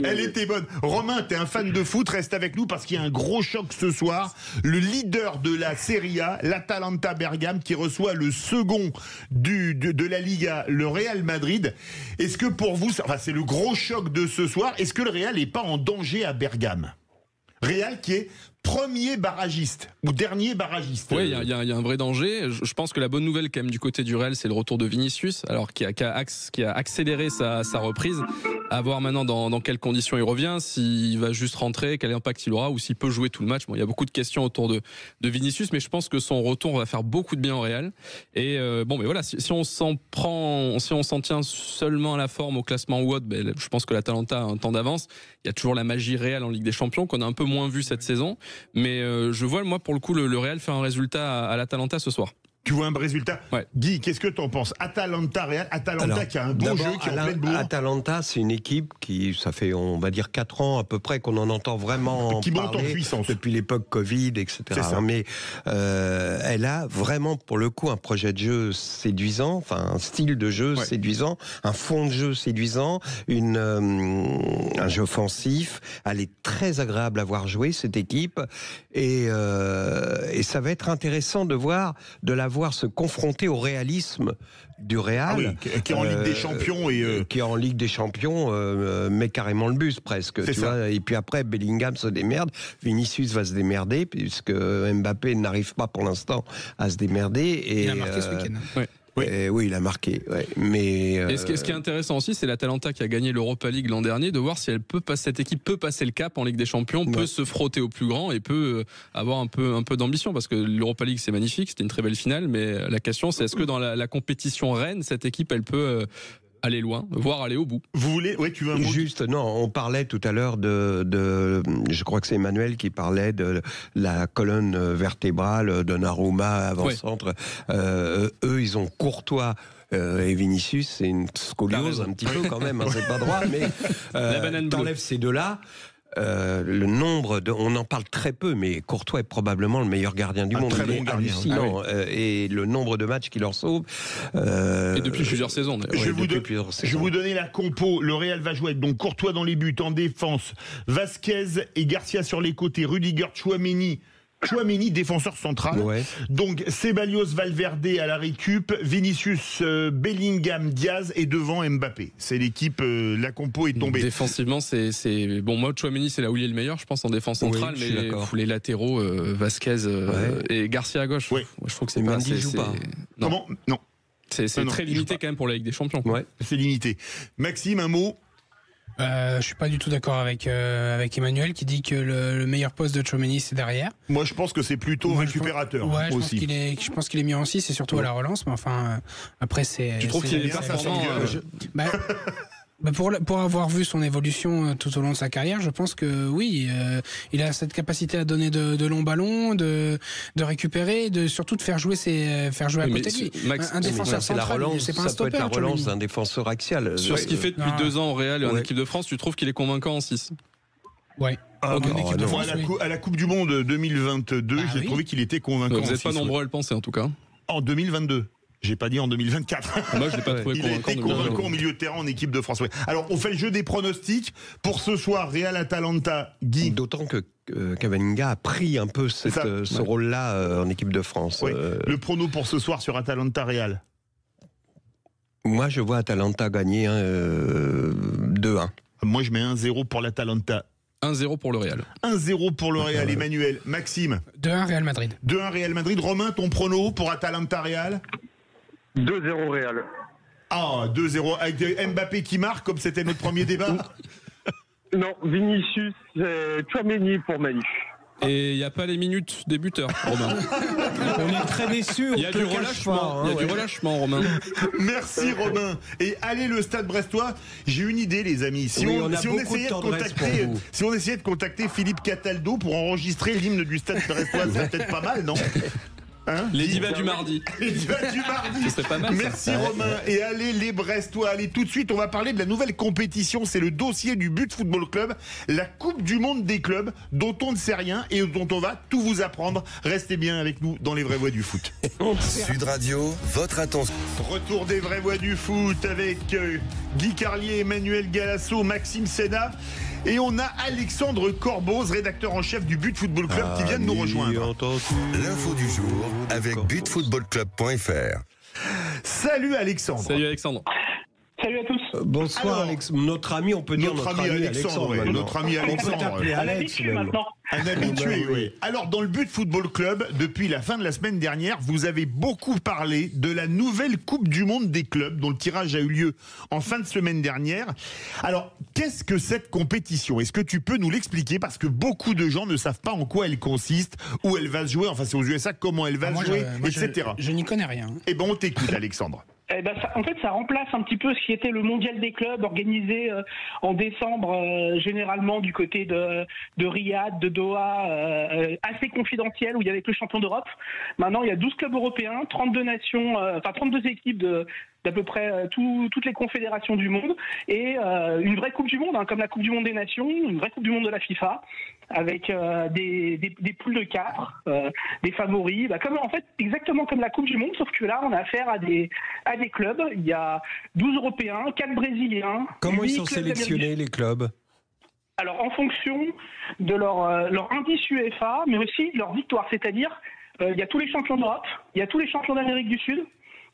Elle était bonne. Romain, t'es un fan de foot, reste avec nous parce qu'il y a un gros choc ce soir. Le leader de la Serie A, l'Atalanta Bergame, qui reçoit le second de la Liga, le Real Madrid. Est-ce que pour vous, c'est le gros choc de ce soir, est-ce que le Real n'est pas en danger à Bergame? Real qui est premier barragiste ou dernier barragiste. Oui, il y a un vrai danger. Je pense que la bonne nouvelle quand même du côté du Real, c'est le retour de Vinicius, alors qui a accéléré sa reprise. À voir maintenant dans quelles conditions il revient, s'il va juste rentrer, quel impact il aura, ou s'il peut jouer tout le match. Bon, il y a beaucoup de questions autour de Vinicius, mais je pense que son retour va faire beaucoup de bien au Real. Et mais voilà, si on s'en tient seulement à la forme au classement WOD, je pense que l'Atalanta a un temps d'avance. Il y a toujours la magie Real en Ligue des Champions qu'on a un peu moins vu cette saison, mais je vois moi pour le coup le Real faire un résultat à l'Atalanta ce soir. Tu vois un résultat? Ouais. Guy, qu'est-ce que tu en penses? Atalanta, Real, Atalanta qui a un bon jeu, qui est en pleine bourre. Atalanta, c'est une équipe qui, ça fait, on va dire, 4 ans à peu près qu'on en entend vraiment qui monte en puissance. Depuis l'époque Covid, etc. C'est ça. Mais elle a vraiment, pour le coup, un projet de jeu séduisant, enfin un style de jeu séduisant, un fond de jeu séduisant, un jeu offensif. Elle est très agréable à voir jouer, cette équipe. Et ça va être intéressant de la voir se confronter au réalisme du Real, qui est en Ligue des Champions qui est en Ligue des Champions, met carrément le bus presque. Tu vois, et puis après Bellingham se démerde, Vinicius va se démerder puisque Mbappé n'arrive pas pour l'instant à se démerder. Et, il a marqué ce week-end. Oui, il a marqué. Mais et ce qui est intéressant aussi, c'est l'Atalanta qui a gagné l'Europa League l'an dernier, de voir si cette équipe peut passer le cap en Ligue des Champions, peut se frotter au plus grand et peut avoir un peu d'ambition, parce que l'Europa League c'est magnifique, c'était une très belle finale, mais la question c'est est-ce que dans la compétition reine, cette équipe elle peut aller loin, voire aller au bout. Vous voulez, tu veux un mot? Juste, non, on parlait tout à l'heure je crois que c'est Emmanuel qui parlait de la colonne vertébrale de Donnarumma avant-centre. Eux, ils ont Courtois. Et Vinicius, c'est une scoliose un petit peu quand même, c'est pas droit, mais t'enlèves ces deux-là. Le nombre on en parle très peu, mais Courtois est probablement le meilleur gardien du monde. Très bon gardien, hallucinant. Et le nombre de matchs qu'il leur sauve. Et depuis plusieurs saisons. Je vais vous donner la compo. Le Real va jouer avec donc Courtois dans les buts, en défense, Vasquez et Garcia sur les côtés, Rudiger, Tchouaméni, défenseur central. Donc Ceballos, Valverde à la récup, Vinicius, Bellingham, Diaz et devant Mbappé. C'est l'équipe, la compo est tombée. Défensivement, c'est bon. Moi, Tchouaméni, c'est là où il est le meilleur, je pense, en défense centrale. Mais les latéraux, Vasquez et Garcia à gauche. Je trouve que c'est pas assez. Joue pas. Comment? Non. C'est très limité quand même pour la Ligue des Champions. C'est limité. Maxime, un mot? Je suis pas du tout d'accord avec Emmanuel qui dit que le meilleur poste de Tchouaméni c'est derrière. Moi je pense que c'est plutôt récupérateur aussi. Je pense qu'il est mieux en 6 et surtout à la relance, mais enfin après c'est. Tu trouves qu'il est performant? Pour avoir vu son évolution tout au long de sa carrière, je pense que oui, il a cette capacité à donner de longs ballons, de récupérer, surtout de faire jouer à côté de lui. Un défenseur central, c'est pas un stopper. Ça peut être la relance d'un défenseur axial. Sur ce qu'il fait depuis 2 ans au Real et en équipe de France, tu trouves qu'il est convaincant en 6 ? Ouais. À la Coupe du Monde 2022, j'ai trouvé qu'il était convaincant. Vous n'êtes pas nombreux à le penser en tout cas. En 2022. J'ai pas dit en 2024. Moi, je l'ai pas trouvé convaincant. Il a été convaincant au milieu de terrain en équipe de France. Ouais. Alors, on fait le jeu des pronostics. Pour ce soir, Real-Atalanta, Guy. D'autant que Cavaninga a pris un peu ce rôle-là en équipe de France. Ouais. Le prono pour ce soir sur Atalanta-Real. Moi, je vois Atalanta gagner 2-1. Moi, je mets 1-0 pour l'Atalanta. 1-0 pour le Real. 1-0 pour le Real, Emmanuel. Maxime. 2-1 Real Madrid. 2-1 Real Madrid. Romain, ton prono pour Atalanta-Real ? 2-0 Real. Ah, 2-0 avec Mbappé qui marque, comme c'était notre premier débat. Non, Vinicius, Tchouaméni pour Manu. Et il n'y a pas les minutes des buteurs, Romain. On est très déçus. Il y a du relâchement, du relâchement, Romain. Merci, Romain. Et allez, le Stade Brestois, j'ai une idée, les amis. Si on essayait de contacter Philippe Cataldo pour enregistrer l'hymne du Stade Brestois, ça serait peut-être pas mal, non ? Les divas du mardi. Les divas du mardi. C'est pas mal. Merci Romain. Et allez les Brestois, allez tout de suite, on va parler de la nouvelle compétition. C'est le dossier du But Football Club, la Coupe du Monde des clubs, dont on ne sait rien et dont on va tout vous apprendre. Restez bien avec nous dans les vraies voix du foot. Sud Radio, votre attention. Retour des vraies voix du foot avec Guy Carlier, Emmanuel Galasso, Maxime Sénat. Et on a Alexandre Corboz, rédacteur en chef du But Football Club, qui vient de nous rejoindre. L'info du jour avec butfootballclub.fr. Salut Alexandre. Salut Alexandre. Salut à tous. Bonsoir Alex. Notre ami, on peut dire notre ami Alexandre. Notre ami Alexandre. On peut t'appeler Alex maintenant. Un habitué, oui. Alors, dans le But Football Club, depuis la fin de la semaine dernière, vous avez beaucoup parlé de la nouvelle Coupe du Monde des clubs, dont le tirage a eu lieu en fin de semaine dernière. Alors, qu'est-ce que cette compétition ? Est-ce que tu peux nous l'expliquer ? Parce que beaucoup de gens ne savent pas en quoi elle consiste, où elle va se jouer, enfin c'est aux USA, comment elle va se jouer, etc. Je n'y connais rien. Eh ben, on t'écoute, Alexandre. En fait, ça remplace un petit peu ce qui était le mondial des clubs organisé en décembre, généralement du côté de Riyad, de Doha, assez confidentiel, où il y avait que le champion d'Europe. Maintenant, il y a 12 clubs européens, 32 nations, 32 équipes d'à peu près toutes les confédérations du monde, et une vraie Coupe du Monde, comme la Coupe du Monde des Nations, une vraie Coupe du Monde de la FIFA, avec des poules de 4, des favoris, exactement comme la Coupe du Monde, sauf que là, on a affaire à des clubs. Il y a 12 Européens, 4 Brésiliens. Comment ils sont sélectionnés, les clubs ? Alors, en fonction de leur indice UEFA, mais aussi leur victoire, c'est-à-dire, il y a tous les champions d'Europe, il y a tous les champions d'Amérique du Sud,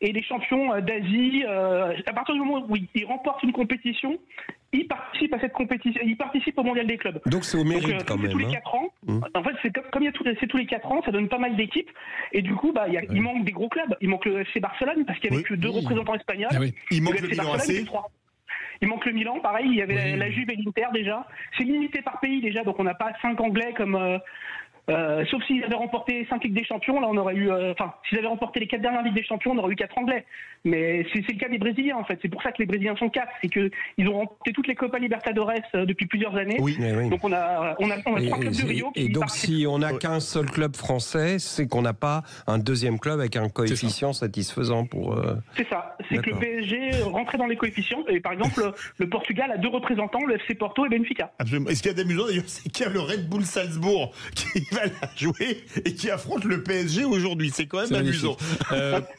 et les champions d'Asie. À partir du moment où ils remportent une compétition, ils participent à cette compétition, ils participent au mondial des clubs. Donc c'est au mérite quand même. Tous les 4 ans. En fait, c'est comme c'est tous les 4 ans, ça donne pas mal d'équipes. Et du coup, il manque des gros clubs. Il manque le FC Barcelone parce qu'il n'y avait que 2 représentants espagnols. Ah oui. Il manque le Milan AC. Il manque le Milan, pareil. Il y avait la Juve et l'Inter déjà. C'est limité par pays déjà, donc on n'a pas 5 Anglais comme. Sauf s'ils avaient remporté 5 Ligues des Champions, là on aurait eu. S'ils avaient remporté les 4 dernières Ligues des Champions, on aurait eu 4 Anglais. Mais c'est le cas des Brésiliens en fait. C'est pour ça que les Brésiliens sont 4. C'est qu'ils ont remporté toutes les Copa Libertadores depuis plusieurs années. Oui. Donc on a 3 clubs de Rio. Et donc si on n'a qu'un seul club français, c'est qu'on n'a pas un deuxième club avec un coefficient satisfaisant pour. C'est ça. C'est que le PSG rentrait dans les coefficients. Et par exemple, le Portugal a 2 représentants, le FC Porto et Benfica. Absolument. Et ce qu'il y a d'amusant d'ailleurs, c'est qu'il y a le Red Bull Salzbourg qui va la jouer et qui affronte le PSG aujourd'hui. C'est quand même amusant.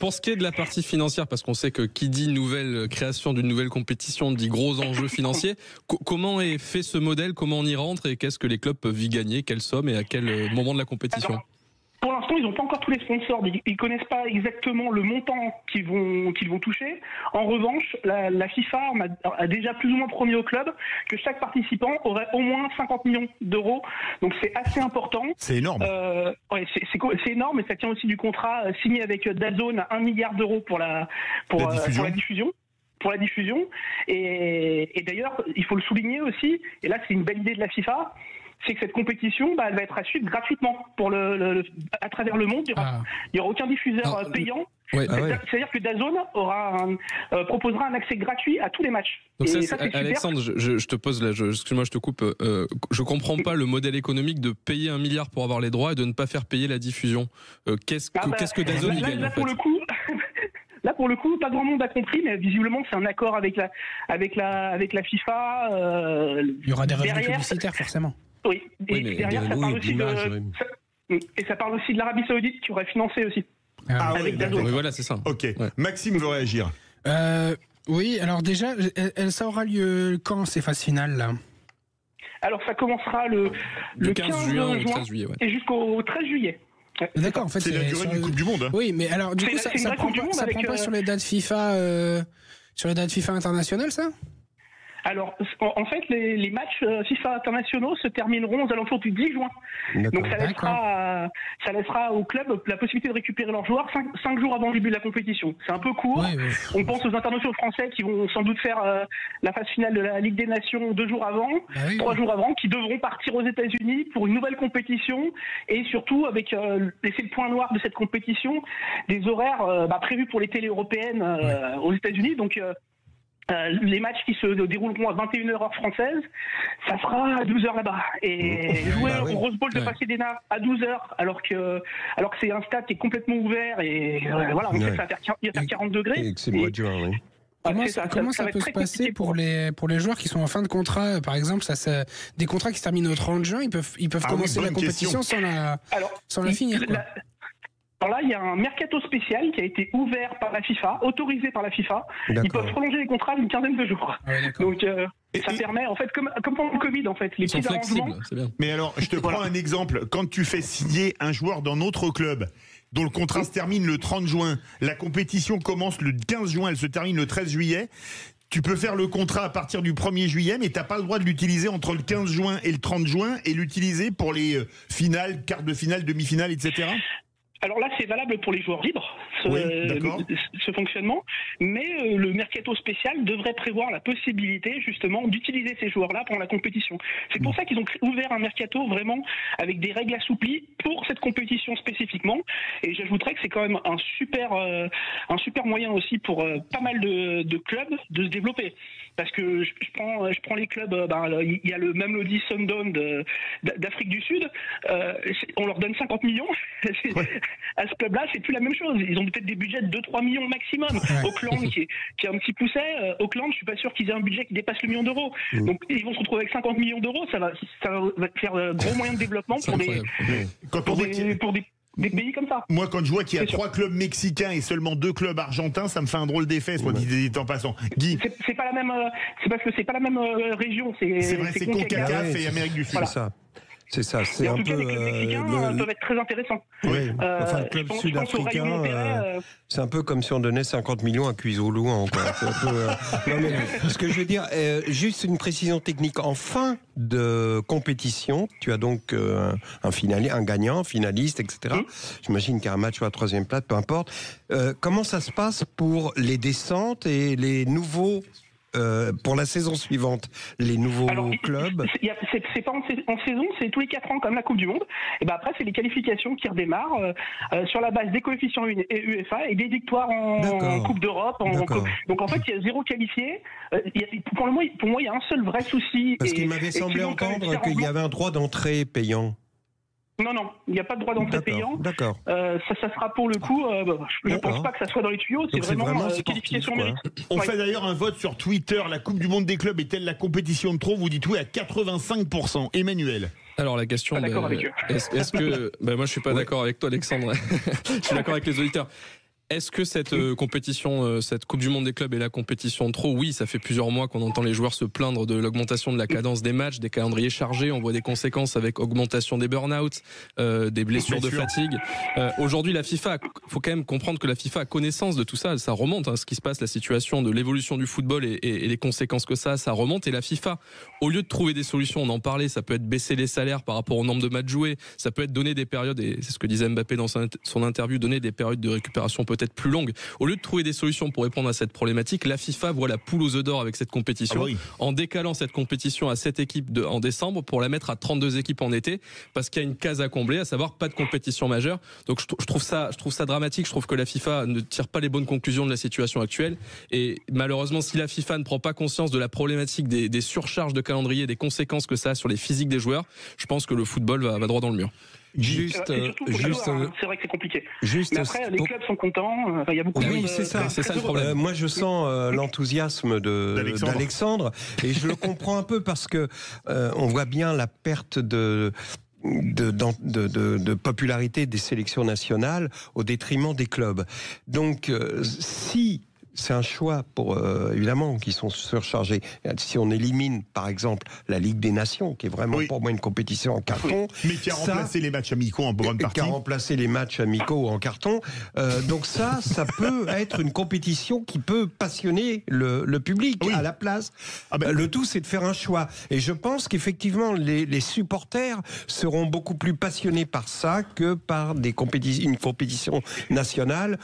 Pour ce qui est de la partie financière, parce qu'on sait que qui dit nouvelle création d'une nouvelle compétition dit gros enjeux financiers, comment est fait ce modèle, comment on y rentre et qu'est-ce que les clubs peuvent y gagner, quelle somme et à quel moment de la compétition ? Pour l'instant, ils n'ont pas encore tous les sponsors. Ils connaissent pas exactement le montant qu'ils vont toucher. En revanche, la FIFA a déjà plus ou moins promis au club que chaque participant aurait au moins 50 millions d'euros. Donc c'est assez important. C'est énorme. C'est énorme, mais ça tient aussi du contrat signé avec DAZN à 1 milliard d'euros pour la diffusion. Pour la diffusion. Et d'ailleurs, il faut le souligner aussi, et là c'est une belle idée de la FIFA, c'est que cette compétition, elle va être à suivre gratuitement à travers le monde. Il n'y aura aucun diffuseur payant. Ouais. C'est-à-dire que DAZN proposera un accès gratuit à tous les matchs. Donc et ça, Alexandre, je te pose là, excuse-moi, je te coupe. Je comprends pas le modèle économique de payer 1 milliard pour avoir les droits et de ne pas faire payer la diffusion. Qu'est-ce que DAZN y gagne en fait ? Là, pour le coup, pas grand monde a compris, mais visiblement, c'est un accord avec la FIFA. Il y aura des revenus publicitaires, forcément. Oui, et derrière, ça parle aussi ça parle aussi de l'Arabie Saoudite qui aurait financé aussi. Oui, voilà, c'est ça. Ok. Ouais. Maxime veut réagir. Oui, alors déjà, ça aura lieu quand ces phases finales là ? Alors, ça commencera le 15 juin au 13 juillet. Et jusqu'au 13 juillet. D'accord, en fait, c'est la durée du Coupe du Monde. Hein. Oui, mais alors, du coup, ça prend pas sur les dates FIFA, sur les dates FIFA internationales, ça ? Alors, en fait, les matchs FIFA internationaux se termineront aux alentours du 10 juin. Donc, ça laissera au club la possibilité de récupérer leurs joueurs 5 jours avant le début de la compétition. C'est un peu court. Oui. On pense aux internationaux français qui vont sans doute faire la phase finale de la Ligue des Nations 2 jours avant, 3 jours avant, qui devront partir aux États-Unis pour une nouvelle compétition. Et surtout, avec c'est le point noir de cette compétition, des horaires prévus pour les télés européennes aux États-Unis. Donc, les matchs qui se dérouleront à 21h heure française, ça sera à 12h là-bas. Et jouer au Rose Bowl de Pasadena à 12h, alors que c'est un stade qui est complètement ouvert et voilà, on sait que ça va faire 40 degrés. C'est le mois de juin, oui. Comment ça peut se passer pour les joueurs qui sont en fin de contrat, par exemple, des contrats qui se terminent au 30 juin, ils peuvent commencer la compétition sans la finir, quoi. Alors là, il y a un mercato spécial qui a été ouvert par la FIFA, autorisé par la FIFA. D'accord. Ils peuvent prolonger les contrats d'une quinzaine de jours. Donc ça permet, en fait, comme pendant le Covid, en fait, les petits arrangements. C'est bien. Mais alors, je te prends un exemple. Quand tu fais signer un joueur dans notre club, dont le contrat se termine le 30 juin, la compétition commence le 15 juin, elle se termine le 13 juillet. Tu peux faire le contrat à partir du 1er juillet, mais tu n'as pas le droit de l'utiliser entre le 15 juin et le 30 juin et l'utiliser pour les finales, quarts de finale, demi-finale, etc. Alors là, c'est valable pour les joueurs libres, ce fonctionnement, mais le mercato spécial devrait prévoir la possibilité justement d'utiliser ces joueurs-là pendant la compétition. C'est pour ça qu'ils ont ouvert un mercato vraiment avec des règles assouplies pour cette compétition spécifiquement. Et j'ajouterais que c'est quand même un super moyen aussi pour pas mal de clubs de se développer. Parce que je prends les clubs, il y a le Mamelodi Sundown d'Afrique du Sud, on leur donne 50 millions. À ce club-là, c'est plus la même chose. Ils ont peut-être des budgets de 2-3 millions maximum. Auckland, qui est un petit pousset, Auckland, je suis pas sûr qu'ils aient un budget qui dépasse le million d'euros. Donc ils vont se retrouver avec 50 millions d'euros, ça va faire gros moyen de développement pour des pays comme ça. Moi, quand je vois qu'il y a 3 clubs mexicains et seulement 2 clubs argentins, ça me fait un drôle d'effet, soit dit en passant. Guy. C'est pas la même, c'est parce que c'est pas la même région. C'est vrai, c'est CONCACAF et Amérique du Sud. Voilà. C'est ça, c'est un peu. Les clubs mexicains peuvent être très intéressants. Oui, enfin, le club sud-africain, c'est un peu comme si on donnait 50 millions à Cuiseau-Louan. Non, mais ce que je veux dire, juste une précision technique. En fin de compétition, tu as donc un gagnant, finaliste, etc. J'imagine qu'il y a un match à la 3e place, peu importe. Comment ça se passe pour les descentes et les nouveaux pour la saison suivante, les nouveaux clubs? C'est pas en saison, c'est tous les 4 ans comme la Coupe du Monde. Et après, c'est les qualifications qui redémarrent sur la base des coefficients UEFA et des victoires en Coupe d'Europe. Donc en fait, il y a 0 qualifié. Pour moi, il y a un seul vrai souci. Parce qu'il m'avait semblé entendre qu'il y avait un droit d'entrée payant. Non, il n'y a pas de droit d'entrée payant. D'accord. Ça sera pour le coup, je ne pense pas que ça soit dans les tuyaux, c'est vraiment qualification mérite. On fait d'ailleurs un vote sur Twitter, la Coupe du Monde des clubs est-elle la compétition de trop? Vous dites oui à 85%. Emmanuel. Alors la question, est-ce que... moi je suis pas d'accord avec toi Alexandre, je suis d'accord avec les auditeurs. Est-ce que cette compétition, cette Coupe du Monde des clubs est la compétition de trop? Oui, ça fait plusieurs mois qu'on entend les joueurs se plaindre de l'augmentation de la cadence des matchs, des calendriers chargés. On voit des conséquences avec augmentation des burn-out, des blessures de fatigue. Aujourd'hui, la FIFA, faut quand même comprendre que la FIFA a connaissance de tout ça. Ça remonte, ce qui se passe, la situation de l'évolution du football et les conséquences que ça remonte. Et la FIFA, au lieu de trouver des solutions, on en parlait, ça peut être baisser les salaires par rapport au nombre de matchs joués, ça peut être donner des périodes, et c'est ce que disait Mbappé dans son interview, donner des périodes de récupération possible peut-être plus longue. Au lieu de trouver des solutions pour répondre à cette problématique, la FIFA voit la poule aux œufs d'or avec cette compétition, en décalant cette compétition à 7 équipes en décembre pour la mettre à 32 équipes en été, parce qu'il y a une case à combler, à savoir pas de compétition majeure. Donc je trouve ça dramatique. Je trouve que la FIFA ne tire pas les bonnes conclusions de la situation actuelle. Et malheureusement, si la FIFA ne prend pas conscience de la problématique des surcharges de calendrier, des conséquences que ça a sur les physiques des joueurs, je pense que le football va droit dans le mur. C'est vrai que c'est compliqué. Mais après, les clubs sont contents. Il y a beaucoup de... c'est ça le problème. Moi, je sens l'enthousiasme d'Alexandre, et je le comprends un peu parce que on voit bien la perte de popularité des sélections nationales au détriment des clubs. Donc, si c'est un choix pour, évidemment, qui sont surchargés. Si on élimine, par exemple, la Ligue des Nations, qui est vraiment pour moi une compétition en carton. Mais qui a remplacé les matchs amicaux en bonne partie. Qui a remplacé les matchs amicaux en carton. Donc ça peut être une compétition qui peut passionner le public à la place. Le tout, c'est de faire un choix. Et je pense qu'effectivement, les supporters seront beaucoup plus passionnés par ça que par une compétition nationale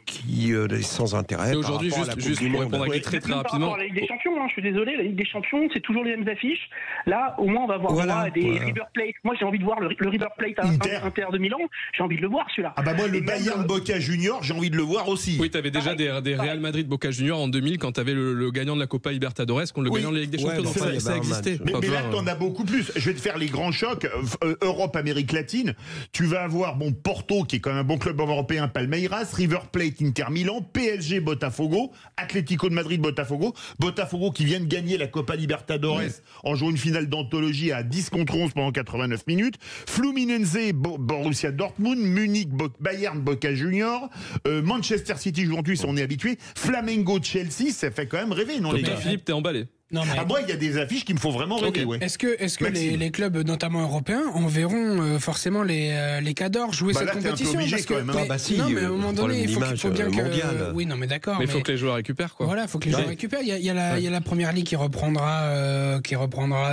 qui est sans intérêt. Aujourd'hui, juste pour répondre à Guy très rapidement. La Ligue des Champions, je suis désolé, la Ligue des Champions, c'est toujours les mêmes affiches. Là, au moins, on va voir des River Plate. Moi, j'ai envie de voir le River Plate Inter de Milan. J'ai envie de le voir, celui-là. Moi, le Bayern Boca Junior, j'ai envie de le voir aussi. Oui, tu avais déjà des Real Madrid Boca Junior en 2000 quand tu avais le gagnant de la Copa Libertadores contre le gagnant de la Ligue des Champions. Donc ça existait. Mais là, tu en as beaucoup plus. Je vais te faire les grands chocs. Europe, Amérique latine. Tu vas avoir Porto, qui est quand même un bon club européen, Palmeiras, River Plate, Inter Milan, PSG, Botafogo, Atlético de Madrid, Botafogo qui vient de gagner la Copa Libertadores en jouant une finale d'anthologie à 10 contre 11 pendant 89 minutes, Fluminense, Borussia Dortmund, Munich, Bayern, Boca Junior, Manchester City, Juventus, on est habitué, Flamengo, Chelsea, ça fait quand même rêver, non les gars? Philippe, t'es emballé? Non, mais... moi, il y a des affiches qui me font vraiment rêver. Est-ce que les clubs, notamment européens, enverront forcément les cadors jouer cette compétition? Parce que, mais à un moment donné, il faut bien que... Oui, non, mais d'accord. Mais il faut que les joueurs récupèrent, quoi. Voilà, il faut que les joueurs récupèrent. Il y a la première ligue qui reprendra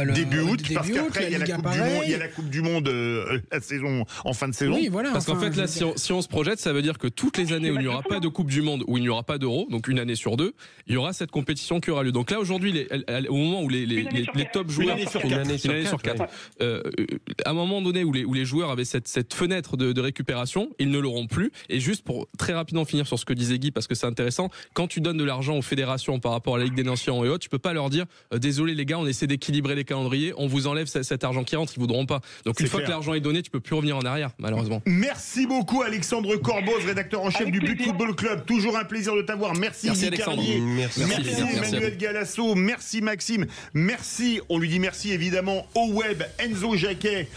le début août, parce qu'après, il y a la Coupe du Monde la saison, en fin de saison. Oui, voilà. Parce qu'en fait, là, si on se projette, ça veut dire que toutes les années où il n'y aura pas de Coupe du Monde, où il n'y aura pas d'Euro, donc une année sur deux, il y aura cette compétition qui aura lieu. Donc là, aujourd'hui, au moment où les top joueurs, une année sur quatre, à un moment donné où les joueurs avaient cette fenêtre de récupération, ils ne l'auront plus. Et juste pour très rapidement finir sur ce que disait Guy, parce que c'est intéressant, quand tu donnes de l'argent aux fédérations par rapport à la Ligue des Nations et autres, tu peux pas leur dire désolé les gars, on essaie d'équilibrer les calendriers, on vous enlève cet argent qui rentre, ils voudront pas. Donc une fois que l'argent est donné, tu peux plus revenir en arrière, malheureusement. Merci beaucoup Alexandre Corboz, rédacteur en chef du But Football Club. Toujours un plaisir de t'avoir. Merci Alexandre. Merci Emmanuel Galasso. Merci Maxime. Merci, on lui dit merci évidemment au web, Enzo Jacquet.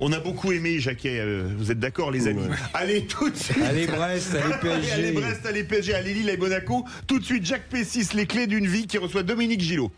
On a beaucoup aimé Jacquet, vous êtes d'accord les amis? Allez tout de suite. Allez Brest, allez PSG. Allez Brest, allez PSG, allez Lille, allez Monaco. Tout de suite Jacques P6, les clés d'une vie qui reçoit Dominique Gillot.